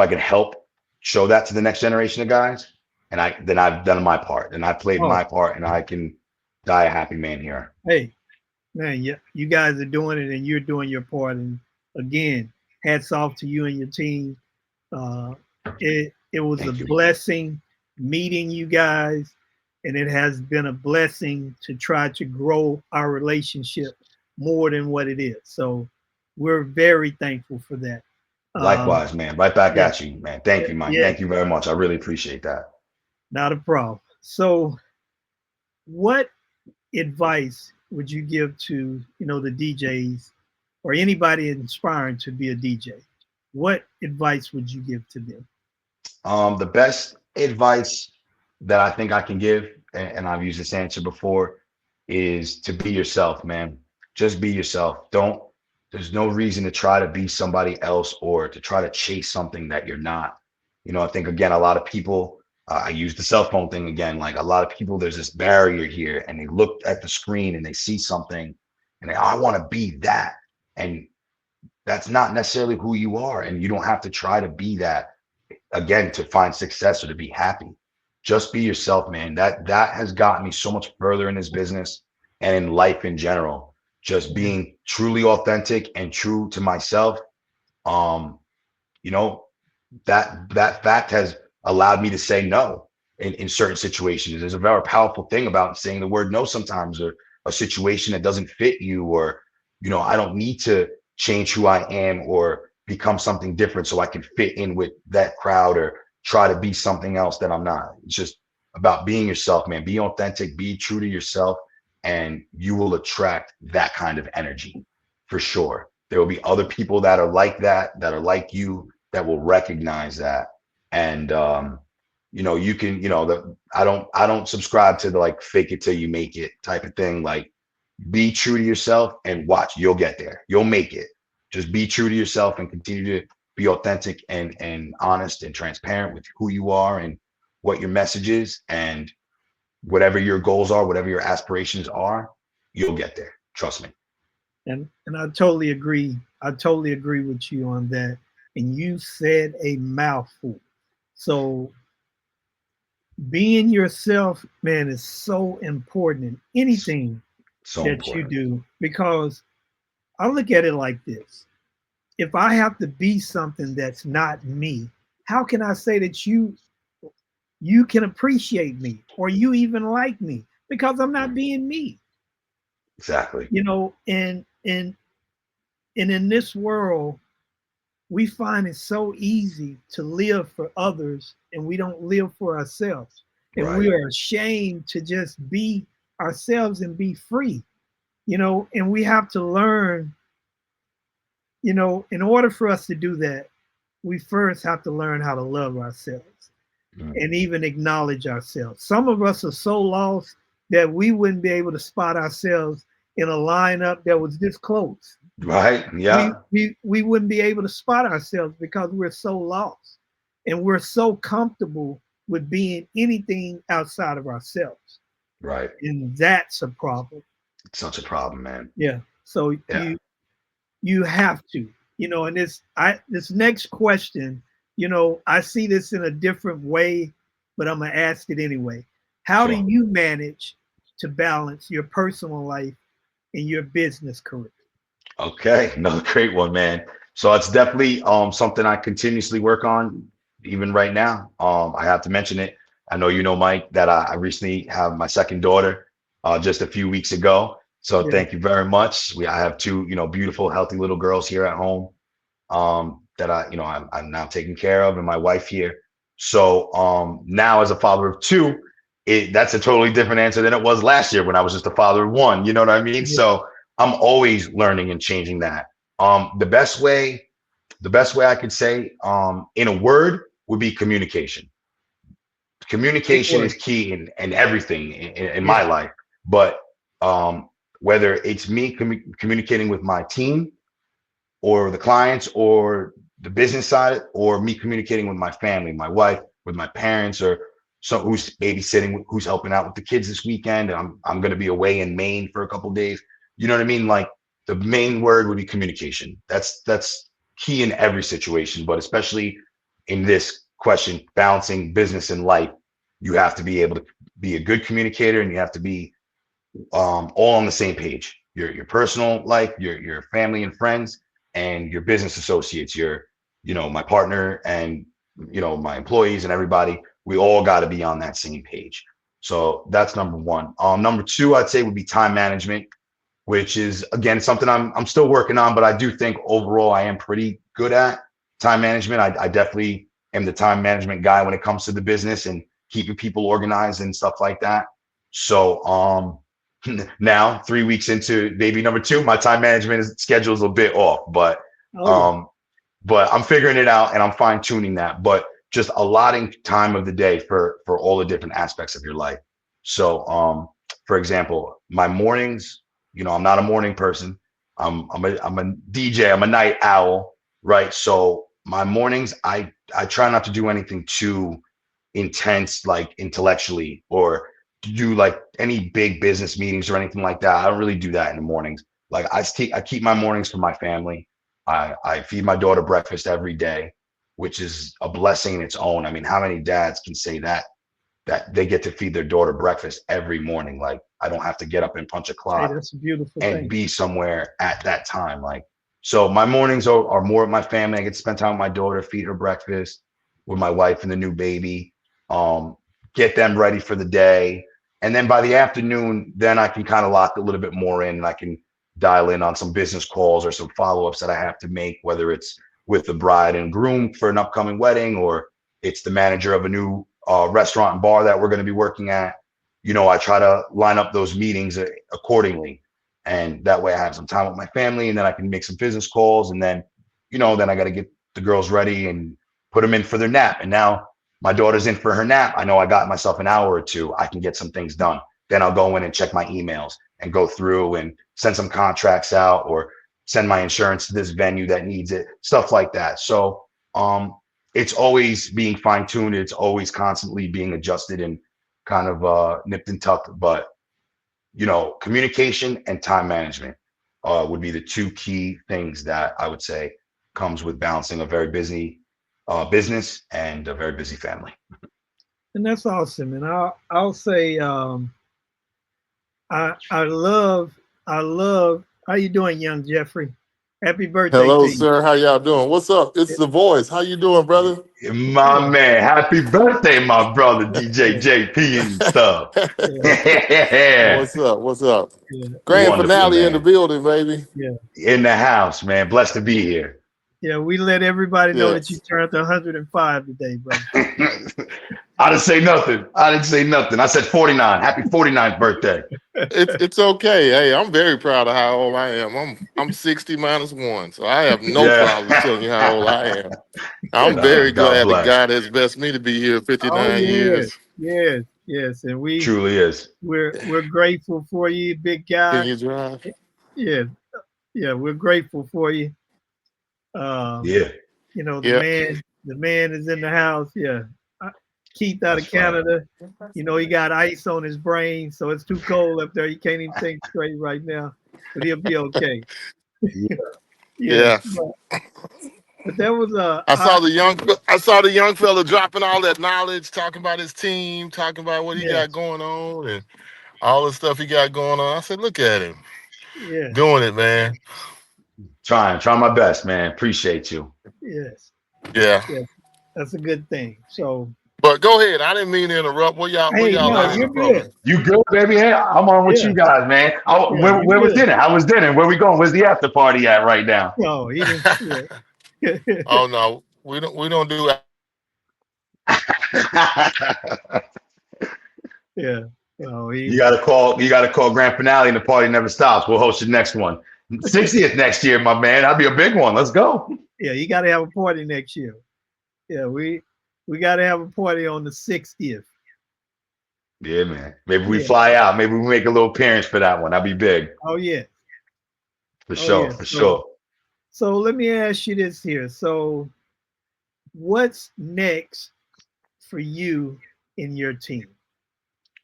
can help show that to the next generation of guys, and then I've done my part and I played Oh, my part and I can die a happy man here. hey, man, yeah, you guys are doing it and you're doing your part. And again, hats off to you and your team. Uh, it was a Thank you. blessing meeting you guys, and it has been a blessing to try to grow our relationship more than what it is. So we're very thankful for that. Um, Likewise, man. Right back yeah, at you, man. Thank you, Mike. yeah, Thank you very much. I really appreciate that. not a problem. So, what advice would you give to, you know, the DJs or anybody inspiring to be a DJ? What advice would you give to them? The best advice that I think I can give, and I've used this answer before, is to be yourself, man. Just be yourself. There's no reason to try to be somebody else or to try to chase something that you're not. You know, I think again, a lot of people, I use the cell phone thing again, like a lot of people, there's this barrier here and they look at the screen and they see something and I want to be that. And that's not necessarily who you are. And you don't have to try to be that again to find success or to be happy. Just be yourself, man. That has gotten me so much further in this business and in life in general. Just being truly authentic and true to myself. Um, you know, that fact has allowed me to say no in certain situations. There's a very powerful thing about saying the word no sometimes, or a situation that doesn't fit you, or I don't need to change who I am or become something different so I can fit in with that crowd or try to be something else that I'm not. It's just about being yourself, man. Be authentic, be true to yourself, and you will attract that kind of energy for sure. There will be other people that are like that are like you, that will recognize that. And you can, I don't subscribe to the like fake it till you make it type of thing. Like, be true to yourself and watch, you'll get there. You'll make it. Just be true to yourself and continue to be authentic and honest and transparent with who you are and what your message is, and whatever your goals are, whatever your aspirations are, you'll get there. Trust me. And I totally agree. I totally agree with you on that. And you said a mouthful. So being yourself, man, is so important in anything So that you important. do, because I look at it like this. If I have to be something that's not me, how can I say that you can appreciate me or you even like me? Because I'm not being me. Exactly. You know, and in this world, we find it so easy to live for others and we don't live for ourselves. And we Right. are ashamed to just be ourselves and be free, you know, and we have to learn, you know, in order for us to do that, we first have to learn how to love ourselves and even acknowledge ourselves. Some of us are so lost that we wouldn't be able to spot ourselves in a lineup that was this close. Right. Yeah. We wouldn't be able to spot ourselves because we're so lost and we're so comfortable with being anything outside of ourselves. Right. And that's a problem. It's such a problem, man. Yeah. So you have to, and this next question, I see this in a different way, but I'm gonna ask it anyway. How do you manage to balance your personal life and your business career? Okay, another great one, man. So it's definitely something I continuously work on, even right now. I have to mention it. I know you know, Mike, that I recently have my second daughter just a few weeks ago. So thank you very much. I have two, beautiful, healthy little girls here at home that I'm now taking care of, and my wife here. So now as a father of two, that's a totally different answer than it was last year when I was just a father of one. You know what I mean? Yeah. So I'm always learning and changing that. The best way I could say in a word would be communication. Communication is key in everything in my life, but whether it's me communicating with my team or the clients or the business side, or me communicating with my family, my wife, with my parents, or who's babysitting, who's helping out with the kids this weekend. I'm going to be away in Maine for a couple of days. You know what I mean? Like the main word would be communication. That's key in every situation, but especially in this question, balancing business and life, you have to be able to be a good communicator, and you have to be all on the same page. Your personal life, your family and friends, and your business associates, my partner, and my employees and everybody. We all got to be on that same page. So that's number one. Number two, I'd say, would be time management, which is, again, something I'm still working on, but I do think overall I am pretty good at time management. I definitely am the time management guy when it comes to the business and keeping people organized and stuff like that. So now 3 weeks into baby number two, my time management schedule is a bit off, but I'm figuring it out and I'm fine tuning that. But just allotting time of the day for all the different aspects of your life. So for example, my mornings, I'm not a morning person. I'm a DJ, I'm a night owl, right? So my mornings, I try not to do anything too intense, like intellectually, or to do like any big business meetings or anything like that. I don't really do that in the mornings. Like I keep my mornings for my family. I feed my daughter breakfast every day, which is a blessing in its own. I mean, how many dads can say that they get to feed their daughter breakfast every morning? Like, I don't have to get up and punch a clock. Hey, that's a beautiful and thing. Be somewhere at that time. Like, so my mornings are more with my family. I get to spend time with my daughter, feed her breakfast, with my wife and the new baby, get them ready for the day. And then by the afternoon, then I can kind of lock a little bit more in, and I can dial in on some business calls or some follow-ups that I have to make, whether it's with the bride and groom for an upcoming wedding, or it's the manager of a new restaurant and bar that we're going to be working at. I try to line up those meetings accordingly. And that way I have some time with my family, and then I can make some business calls. And then, then I got to get the girls ready and put them in for their nap. And now my daughter's in for her nap. I know I got myself an hour or two. I can get some things done. Then I'll go in and check my emails and go through and send some contracts out, or send my insurance to this venue that needs it, stuff like that. So it's always being fine-tuned. It's always constantly being adjusted and kind of nipped and tucked. But, communication and time management would be the two key things that I would say comes with balancing a very busy business and a very busy family. And that's awesome. And I'll say, I love, how you doing, young Jeffrey? Happy birthday. Hello, to you. sir. How y'all doing? What's up? It's the voice. How you doing, brother? My man, happy birthday, my brother, DJ JP and stuff. Yeah. What's up? Yeah. Grand Wonderful, finale man. in the building, baby. Yeah. In the house, man. Blessed to be here. Yeah, we let everybody know Yes. that you turned 105 today, brother. I didn't say nothing. I said 49. Happy 49th birthday. It's okay. Hey, I'm very proud of how old I am. I'm 60 minus 1, so I have no problem telling you how old I am. I'm very God glad that bless. God has blessed me to be here Oh 59 yes, years. yes, and Truly is. we're grateful for you, big Can guy. you drive? Yeah, yeah, we're grateful for you. Um, Yeah. Yeah. the man is in the house. Yeah, Uh, Keith out of That's right. Canada. He got ice on his brain, so it's too cold up there. He can't even think straight right now, but he'll be okay. Yeah, Yeah. but that was I saw the young fella dropping all that knowledge, talking about his team, talking about what he yes, got going on and all the stuff he got going on. I said, look at him yes, doing it, man. Trying my best, man. Appreciate you. yes, Yeah. yes. That's a good thing. So, But go ahead. I didn't mean to interrupt. Where hey, y'all no, at in the you're good. program? You good, baby? Hey, I'm on with Yeah, you guys, man. yeah, you're Where was good. dinner? How was dinner? Where we going? Where's the after party at right now? No, he didn't. Yeah, Oh no, we don't do yeah. No, You gotta call Grand Finale and the party never stops. We'll host your next one. 60th next year, my man. That'll be a big one. Let's go. yeah. You got to have a party next year. Yeah, we got to have a party on the 60th. Yeah, man. Maybe we Yeah. fly out. Maybe we make a little appearance for that one. That'd be big. Oh yeah. For Oh sure. yeah. For sure. So let me ask you this here. So, what's next for you in your team?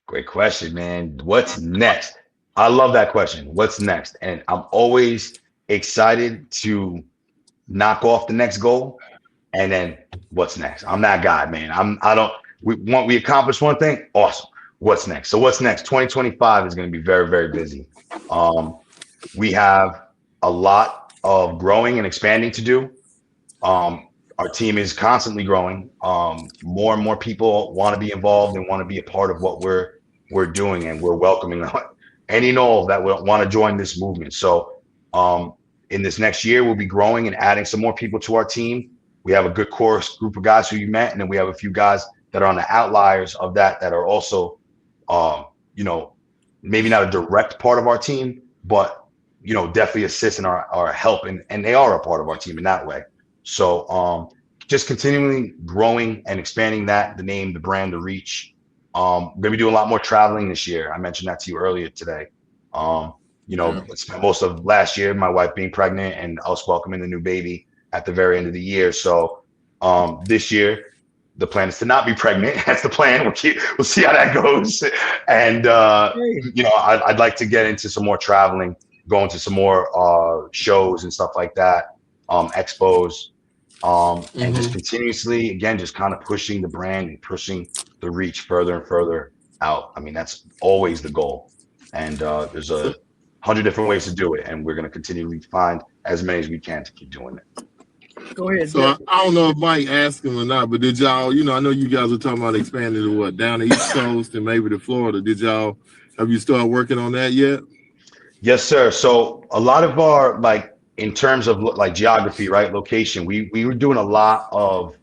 Great question, man. What's next? I love that question. What's next? And I'm always excited to knock off the next goal and then what's next? I'm that guy, man. We accomplished one thing. Awesome. What's next? So what's next? 2025 is going to be very, very busy. We have a lot of growing and expanding to do. Our team is constantly growing. More and more people want to be involved and want to be a part of what we're doing, and we're welcoming any and all that will want to join this movement. So in this next year, we'll be growing and adding some more people to our team. We have a good core group of guys who you met, and then we have a few guys that are on the outliers of that are also, maybe not a direct part of our team, but definitely assist in our help, and they are a part of our team in that way. So just continually growing and expanding the name, the brand, the reach. We're gonna be doing a lot more traveling this year. I mentioned that to you earlier today. Spent most of last year, my wife being pregnant and us welcoming the new baby at the very end of the year. So this year, the plan is to not be pregnant. That's the plan. We'll see how that goes. And I'd like to get into some more traveling, going to some more shows and stuff like that, expos, and just continuously, again, just kind of pushing the brand and pushing the reach further and further out. I mean, that's always the goal. And there's 100 different ways to do it, and we're going to continually find as many as we can to keep doing it. Go ahead. So I don't know if Mike asked him or not, but did y'all, I know you guys were talking about expanding to down the East Coast and maybe to Florida. Have you started working on that yet? Yes, sir. So a lot of our, in terms of geography, right, location, we were doing a lot of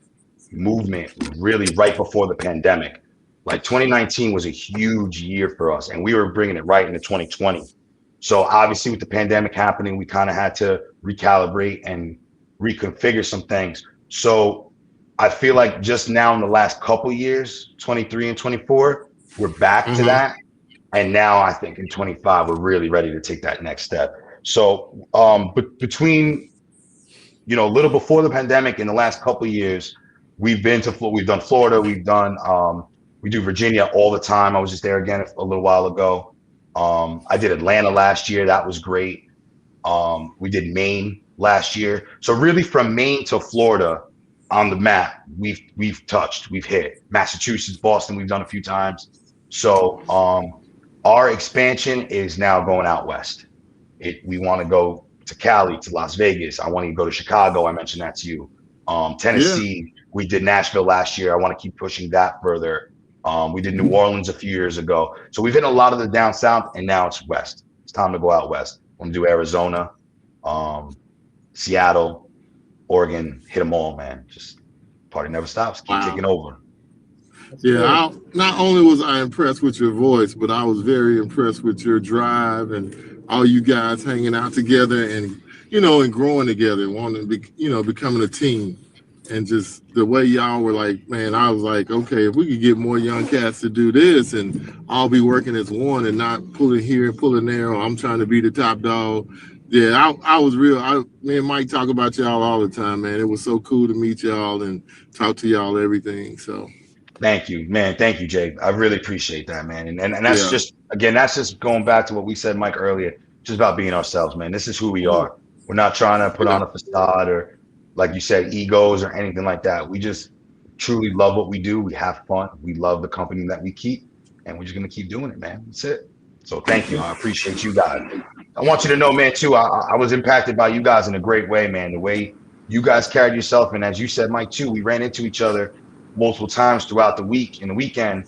movement really right before the pandemic. 2019 was a huge year for us, and we were bringing it right into 2020. So obviously with the pandemic happening, we kind of had to recalibrate and reconfigure some things. So I feel like just now in the last couple years, 23 and 24, we're back to that. And now I think in 25, we're really ready to take that next step. So but between, a little before the pandemic and the last couple of years, we've done Florida, we do Virginia all the time. I was just there again a little while ago. I did Atlanta last year. That was great. We did Maine last year. So really from Maine to Florida on the map, we've hit Massachusetts, Boston, we've done a few times. So our expansion is now going out west. We want to go to Cali, to Las Vegas. I want to go to Chicago. I mentioned that to you. Tennessee, we did Nashville last year. I want to keep pushing that further. We did New Orleans a few years ago. So we've hit a lot of the down south, and now it's west. It's time to go out west. I'm gonna do Arizona, Seattle, Oregon, hit them all, man. Just party never stops. Keep taking over. Yeah, not only was I impressed with your voice, but I was very impressed with your drive and all you guys hanging out together and, and growing together, wanting to be, becoming a team. and just the way y'all were like, man, I was like, okay, if we could get more young cats to do this and all be working as one and not pulling here and pulling there, or I'm trying to be the top dog. Yeah, I was real. Me and Mike talk about y'all all the time, man. It was so cool to meet y'all and talk to y'all everything. So thank you, man. Thank you, Jay. I really appreciate that, man. And that's yeah, just, again, that's just going back to what we said, Mike, earlier, just about being ourselves, man. This is who we are. We're not trying to put yeah, on a facade or, like you said, egos or anything like that. We just truly love what we do. We have fun. We love the company that we keep, and we're just going to keep doing it, man. That's it. So thank you. I appreciate you guys. I want you to know, man, too, I was impacted by you guys in a great way, man. The way you guys carried yourself. And as you said, Mike, too, we ran into each other multiple times throughout the week and the weekend.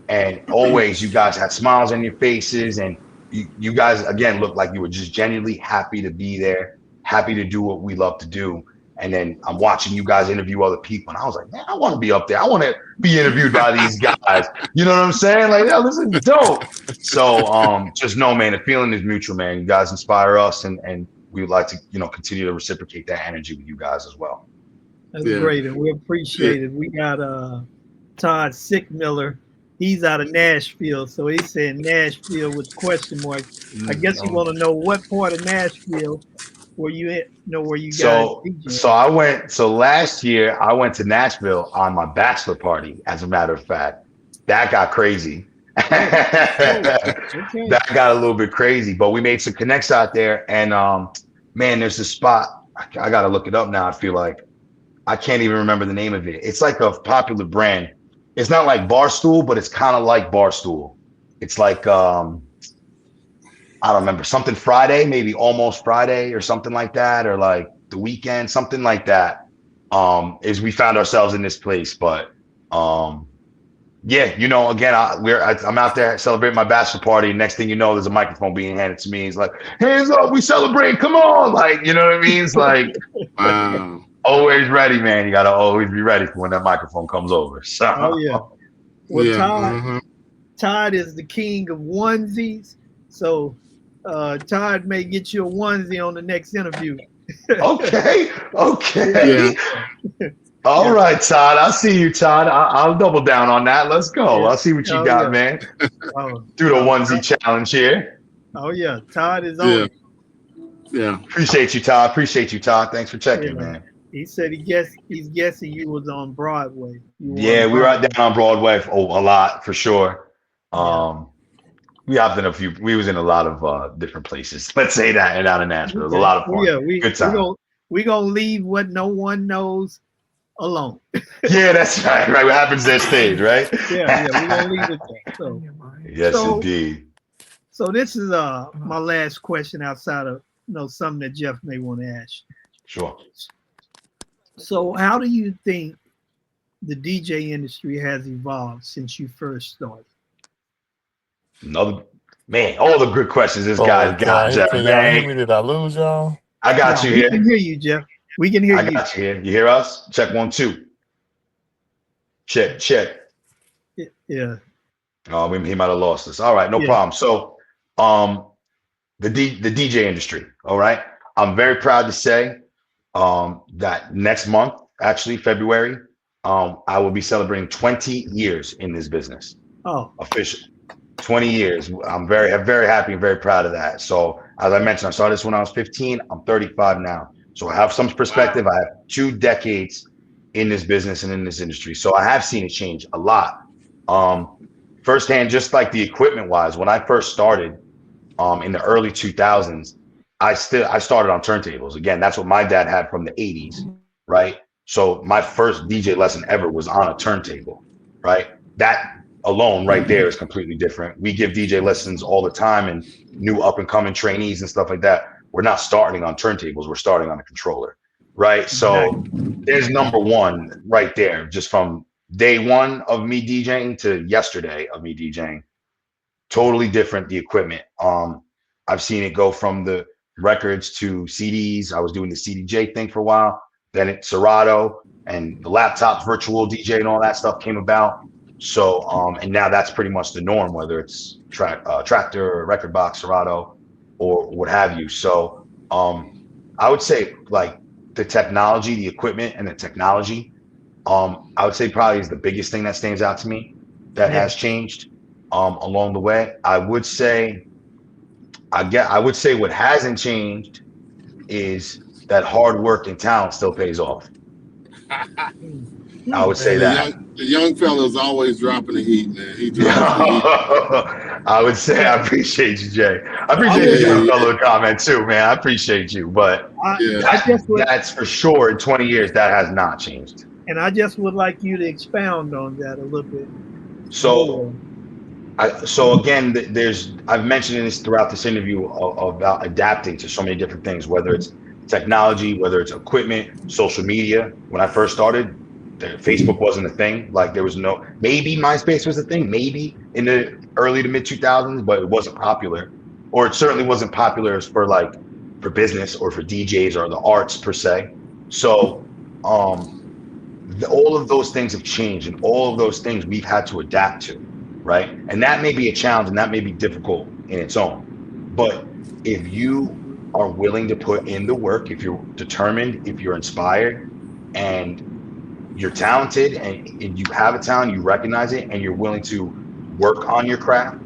And always you guys had smiles on your faces. And you guys, again, looked like you were just genuinely happy to be there, happy to do what we love to do. And then I'm watching you guys interview other people. And I was like, man, I want to be up there. I want to be interviewed by these guys. You know what I'm saying? Like, yo, this is dope. So just know, man, the feeling is mutual, man. You guys inspire us, and we would like to, continue to reciprocate that energy with you guys as well. That's great, and we appreciate it. We got Todd Sickmiller. He's out of Nashville, so he said Nashville with question mark. I guess you want to know what part of Nashville where you guys. So last year I went to Nashville on my bachelor party, as a matter of fact. That got crazy. That got a little bit crazy, but we made some connects out there, and man, there's this spot. I gotta look it up now. I feel like I can't even remember the name of it. It's like a popular brand. It's not like Barstool, but it's kind of like Barstool. It's like I don't remember, something Friday, maybe Almost Friday or something like that, or like The Weekend, something like that. Is we found ourselves in this place, but yeah, again, I'm out there celebrating my bachelor party. Next thing you know, there's a microphone being handed to me. It's like, hands up, we celebrate, come on, like, you know what I mean? It's like, wow. Always ready, man. You gotta always be ready for when that microphone comes over. So, oh yeah. Well, Todd is the king of onesies, so Todd may get you a onesie on the next interview. Okay. Yeah. All right, Todd. I see you, Todd. I'll double down on that. Let's go. Yeah. I'll see what you got, man. Do the onesie challenge here. Oh yeah, Todd is on. Yeah. Appreciate you, Todd. Thanks for checking, man. He said he's guessing you was on Broadway. Yeah, we were out down on Broadway a lot for sure. We hopped in we was in a lot of different places. Let's say that, and out in Nashville. It was a lot of fun. Good time. We're gonna leave what no one knows alone. Yeah, that's right. What happens there stage, right? Yeah, we're gonna leave it there. So, yes, indeed. So this is my last question outside of something that Jeff may want to ask. Sure. So how do you think the DJ industry has evolved since you first started? All the good questions this guy's got, Jeff. Did I lose y'all? I got you here. We can hear you, Jeff. We can hear you. I got you here. You hear us? Check 1, 2. Check. Yeah. Oh, he might have lost us. All right, no problem. So, the DJ industry. All right. I'm very proud to say that next month, actually February, I will be celebrating 20 years in this business. Oh, official 20 years. I'm very happy and very proud of that. So as I mentioned, I started this when I was 15. I'm 35 now. So I have some perspective. I have 2 decades in this business and in this industry. So I have seen it change a lot. Firsthand, just like the equipment wise, when I first started in the early 2000s, I started on turntables. Again, that's what my dad had from the 80s, right? So my first DJ lesson ever was on a turntable, right? That alone right there is completely different. We give DJ lessons all the time, and new up and coming trainees and stuff like that. We're not starting on turntables. We're starting on a controller, right? So there's number one right there, just from day one of me DJing to yesterday of me DJing. Totally different, the equipment. I've seen it go from the records to CDs. I was doing the CDJ thing for a while. Then it Serato and the laptops, virtual DJ and all that stuff came about. So, and now that's pretty much the norm, whether it's Tractor or Record Box, Serato, or what have you. So, I would say like the technology, the equipment, and the technology, I would say probably is the biggest thing that stands out to me that has changed along the way. I would say what hasn't changed is that hard work and talent still pays off. I would say that. The young fella's always dropping the heat, man. He drops the heat. I would say I appreciate you, Jay. I appreciate the young fellow comment too, man. I appreciate you, but that's for sure. In 20 years, that has not changed. And I just would like you to expound on that a little bit. So again, I've mentioned this throughout this interview about adapting to so many different things, whether it's technology, whether it's equipment, social media. When I first started, Facebook wasn't a thing. Like there was maybe MySpace was a thing, maybe in the early to mid 2000s, but it wasn't popular, or it certainly wasn't popular for business or for DJs or the arts per se. So all of those things have changed, and all of those things we've had to adapt to, right? And that may be a challenge, and that may be difficult in its own. But if you are willing to put in the work, if you're determined, if you're inspired, and you're talented, and you have a talent, you recognize it, and you're willing to work on your craft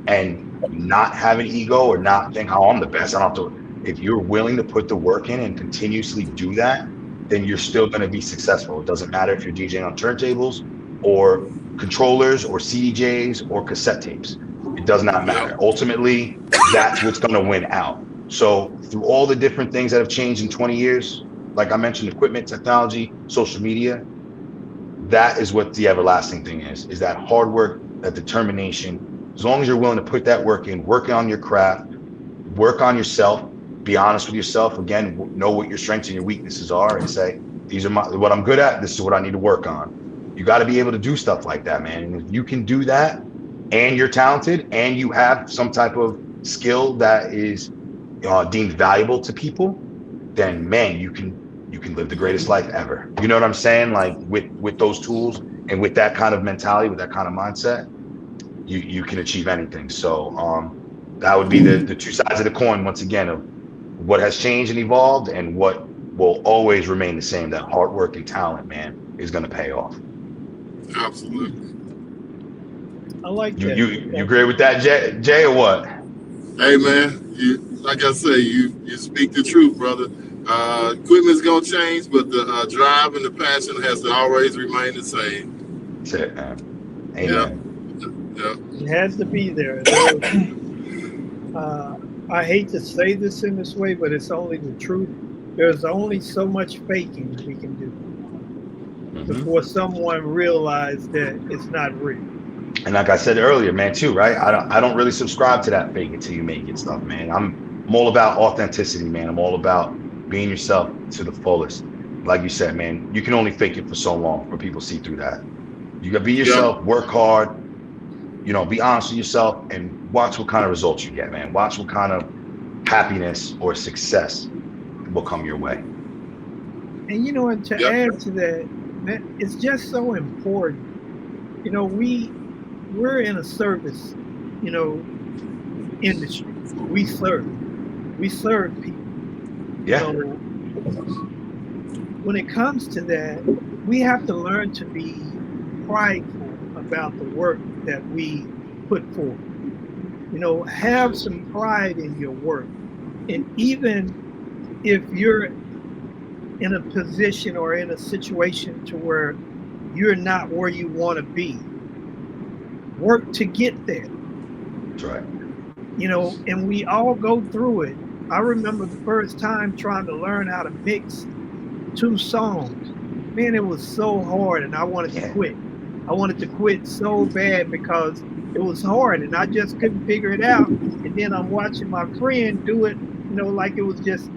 and not have an ego or not think, oh, I'm the best, I don't have to. If you're willing to put the work in and continuously do that, then you're still going to be successful. It doesn't matter if you're DJing on turntables or controllers or CDJs or cassette tapes. It does not matter. Ultimately, that's what's going to win out. So through all the different things that have changed in 20 years, like I mentioned, equipment, technology, social media, that is what the everlasting thing is that hard work, that determination. As long as you're willing to put that work in, work on your craft, work on yourself, be honest with yourself. Again, know what your strengths and your weaknesses are, and say, these are what I'm good at. This is what I need to work on. You got to be able to do stuff like that, man. And if you can do that, and you're talented, and you have some type of skill that is deemed valuable to people, then man, you can live the greatest life ever. You know what I'm saying? Like with those tools and with that kind of mentality, with that kind of mindset, you can achieve anything. So that would be the two sides of the coin, once again, of what has changed and evolved, and what will always remain the same. That hard work and talent, man, is going to pay off. Absolutely. I like that. You agree with that, Jay, or what? Hey, man, like I say, you speak the truth, brother. Equipment's gonna change, but the drive and the passion has to always remain the same. That's it, man. Amen. Yeah. It has to be there. I hate to say this in this way, but it's only the truth. There's only so much faking we can do before someone realizes that it's not real. And like I said earlier, man, too, right? I don't really subscribe to that fake it till you make it stuff, man. I'm all about authenticity, man. I'm all about being yourself to the fullest. Like you said, man, you can only fake it for so long before people see through that. You gotta be yourself, work hard, be honest with yourself, and watch what kind of results you get, man. Watch what kind of happiness or success will come your way. And and to add to that, man, it's just so important. We're in a service, industry. We serve people. Yeah. So when it comes to that, we have to learn to be prideful about the work that we put forth. Have some pride in your work. And even if you're in a position or in a situation to where you're not where you want to be, work to get there. That's right. And we all go through it. I remember the first time trying to learn how to mix 2 songs. Man, it was so hard, and I wanted to quit. I wanted to quit so bad because it was hard, and I just couldn't figure it out. And then I'm watching my friend do it, like it was just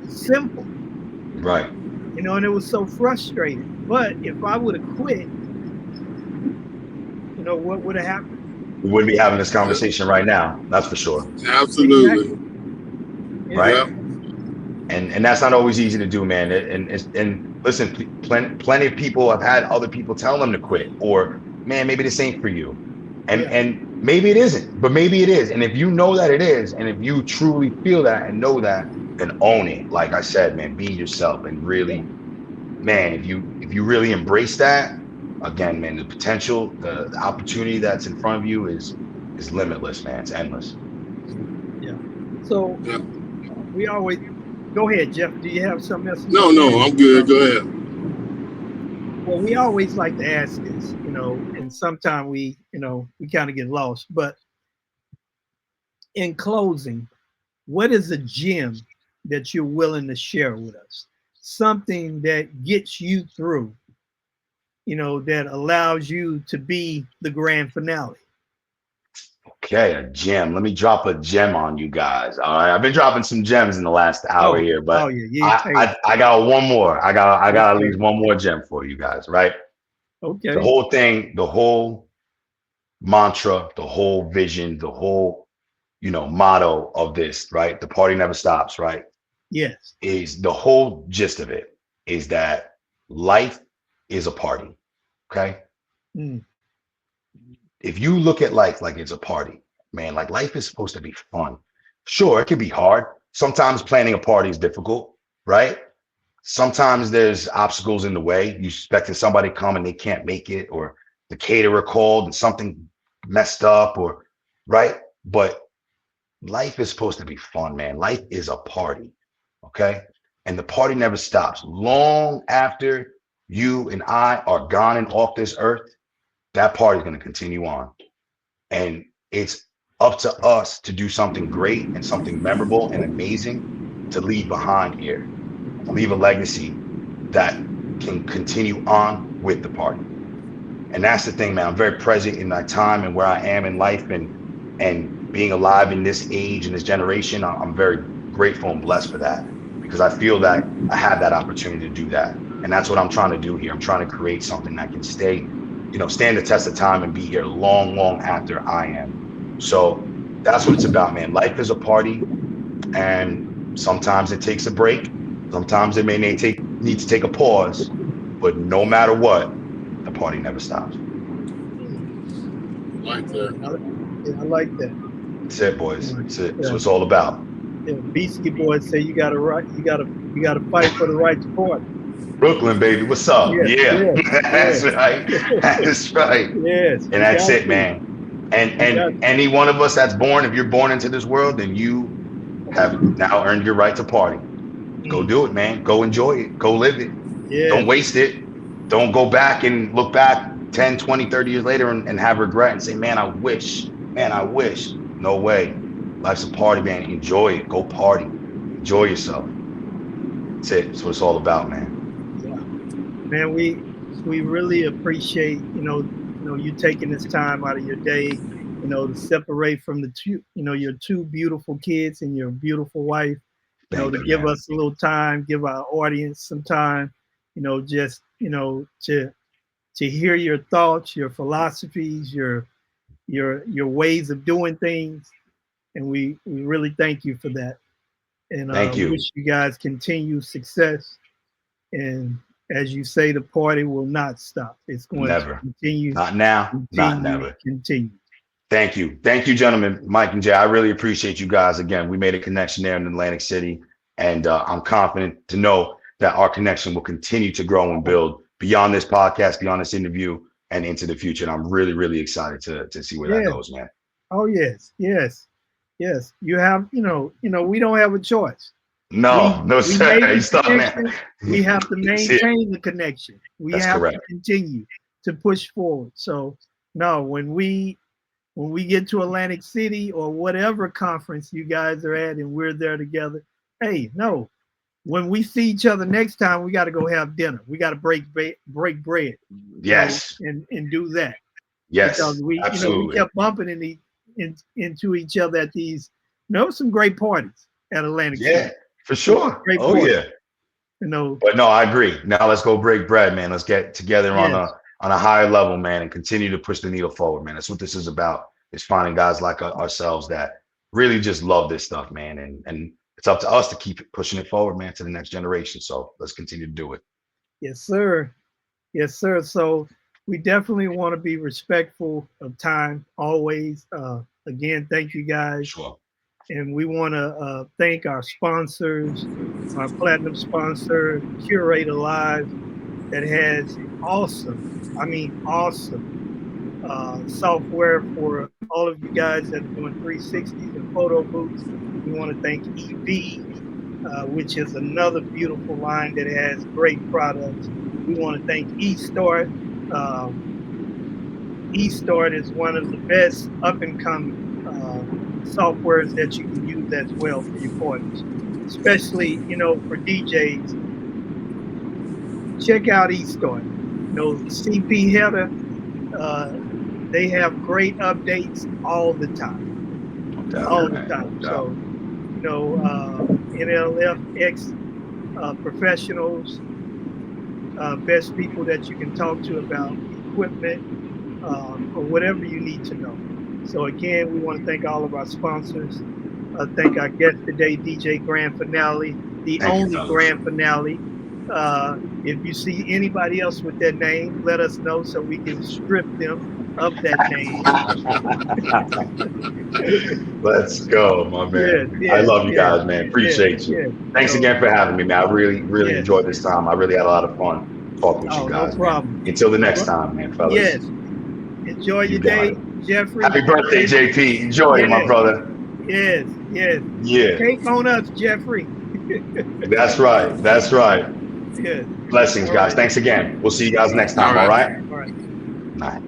simple. Right. And it was so frustrating. But if I would have quit, what would have happened? We wouldn't be having this conversation right now. That's for sure. Absolutely. Exactly. Right. Yeah. And that's not always easy to do, man. And listen, plenty of people have had other people tell them to quit, or man, maybe this ain't for you, and maybe it isn't, but maybe it is. And if you know that it is, and if you truly feel that and know that, and own it. Like I said, man, be yourself and really, man, if you really embrace that, again, man, the potential, the opportunity that's in front of you is limitless, man. It's endless. Yeah. So we always go ahead, Jeff. Do you have something else? No, I'm good. Go ahead. Well, we always like to ask this, and sometimes we kind of get lost. But in closing, what is a gem that you're willing to share with us? Something that gets you through, that allows you to be the grand finale. Okay, a gem. Let me drop a gem on you guys. All right, I've been dropping some gems in the last hour here, but I got one more. I got at least one more gem for you guys, right? Okay. The whole thing, the whole mantra, the whole vision, the whole, motto of this, right? The party never stops, right? Yes. Is the whole gist of it is that life is a party. Okay. If you look at life like it's a party, man, like life is supposed to be fun. Sure, it can be hard. Sometimes planning a party is difficult, right? Sometimes there's obstacles in the way. You expecting somebody to come and they can't make it, or the caterer called and something messed up, or right. But life is supposed to be fun, man. Life is a party. Okay. And the party never stops. Long after you and I are gone and off this earth, that party is going to continue on. And it's up to us to do something great and something memorable and amazing to leave behind here, to leave a legacy that can continue on with the party. And that's the thing, man. I'm very present in my time and where I am in life, and being alive in this age and this generation. I'm very grateful and blessed for that, because I feel that I have that opportunity to do that. And that's what I'm trying to do here. I'm trying to create something that can stand the test of time and be here long, long after I am. So that's what it's about, man. Life is a party, and sometimes it takes a break. Sometimes it may need to take a pause, but no matter what, the party never stops. Like that. I like that. That's it, boys. That's it. That's what it's all about. Yeah, Beastie Boys say you gotta fight for the right to party. Brooklyn, baby, what's up? Yeah. That's right. That's right. Yes. And that's it, man. And any one of us that's born, if you're born into this world, then you have now earned your right to party. Go do it, man. Go enjoy it. Go live it. Yeah. Don't waste it. Don't go back and look back 10, 20, 30 years later and have regret and say, man, I wish. No way. Life's a party, man. Enjoy it. Go party. Enjoy yourself. That's it. That's what it's all about, man. Man, we really appreciate, you taking this time out of your day, to separate from the two, your two beautiful kids and your beautiful wife, to give us a little time, give our audience some time, just, to hear your thoughts, your philosophies, your ways of doing things. And we really thank you for that. And thank you. Wish you guys continued success. And as you say, the party will not stop. It's going to continue. Not now, not never. Continue. Thank you. Thank you, gentlemen. Mike and Jay, I really appreciate you guys. Again, we made a connection there in Atlantic City, and I'm confident to know that our connection will continue to grow and build beyond this podcast, beyond this interview, and into the future. And I'm really, really excited to see where that goes, man. Oh, yes. You have, we don't have a choice. No, sir. Stop, man. We have to maintain the connection. That's correct. To continue to push forward. So no, when we get to Atlantic City or whatever conference you guys are at and we're there together, hey, no. When we see each other next time, we got to go have dinner. We got to break bread. Yes. And do that. Yes. Because absolutely. we kept bumping into each other at these, some great parties at Atlantic City. Yeah, for sure. Great oh parties. yeah. But no, I agree. Now let's go break bread, man. Let's get together on a higher level, man, and continue to push the needle forward, man. That's what this is about. Is finding guys like ourselves that really just love this stuff, man, and it's up to us to keep pushing it forward, man, to the next generation. So let's continue to do it. Yes, sir. Yes, sir. So we definitely want to be respectful of time always. Again, thank you guys. Sure. And we want to thank our sponsors, our platinum sponsor, Curator Live, that has awesome software for all of you guys that are doing 360s and photo booths. We want to thank EV, which is another beautiful line that has great products. We want to thank eStart. eStart is one of the best up-and-coming softwares that you can use as well for your parties, especially, for DJs. Check out eStart. CP Header, they have great updates all the time. So, NLFX professionals, best people that you can talk to about equipment or whatever you need to know. So again, we want to thank all of our sponsors. Thank our guest today, DJ Grand Finale, the only Grand Finale. If you see anybody else with that name, let us know so we can strip them of that name. Let's go, my man. I love you guys, man. Appreciate you. Thanks again for having me, man. I really enjoyed this time. I really had a lot of fun talking with you guys. No problem. Man. Until the next time, man, fellas. Yes. Enjoy your day, Jeffrey. Happy birthday, JP. Enjoy it, my brother. Yes. Yeah. Cake on us, Jeffrey. That's right. Yes. Blessings, guys. Thanks again. We'll see you guys next time, all right? All right. All right.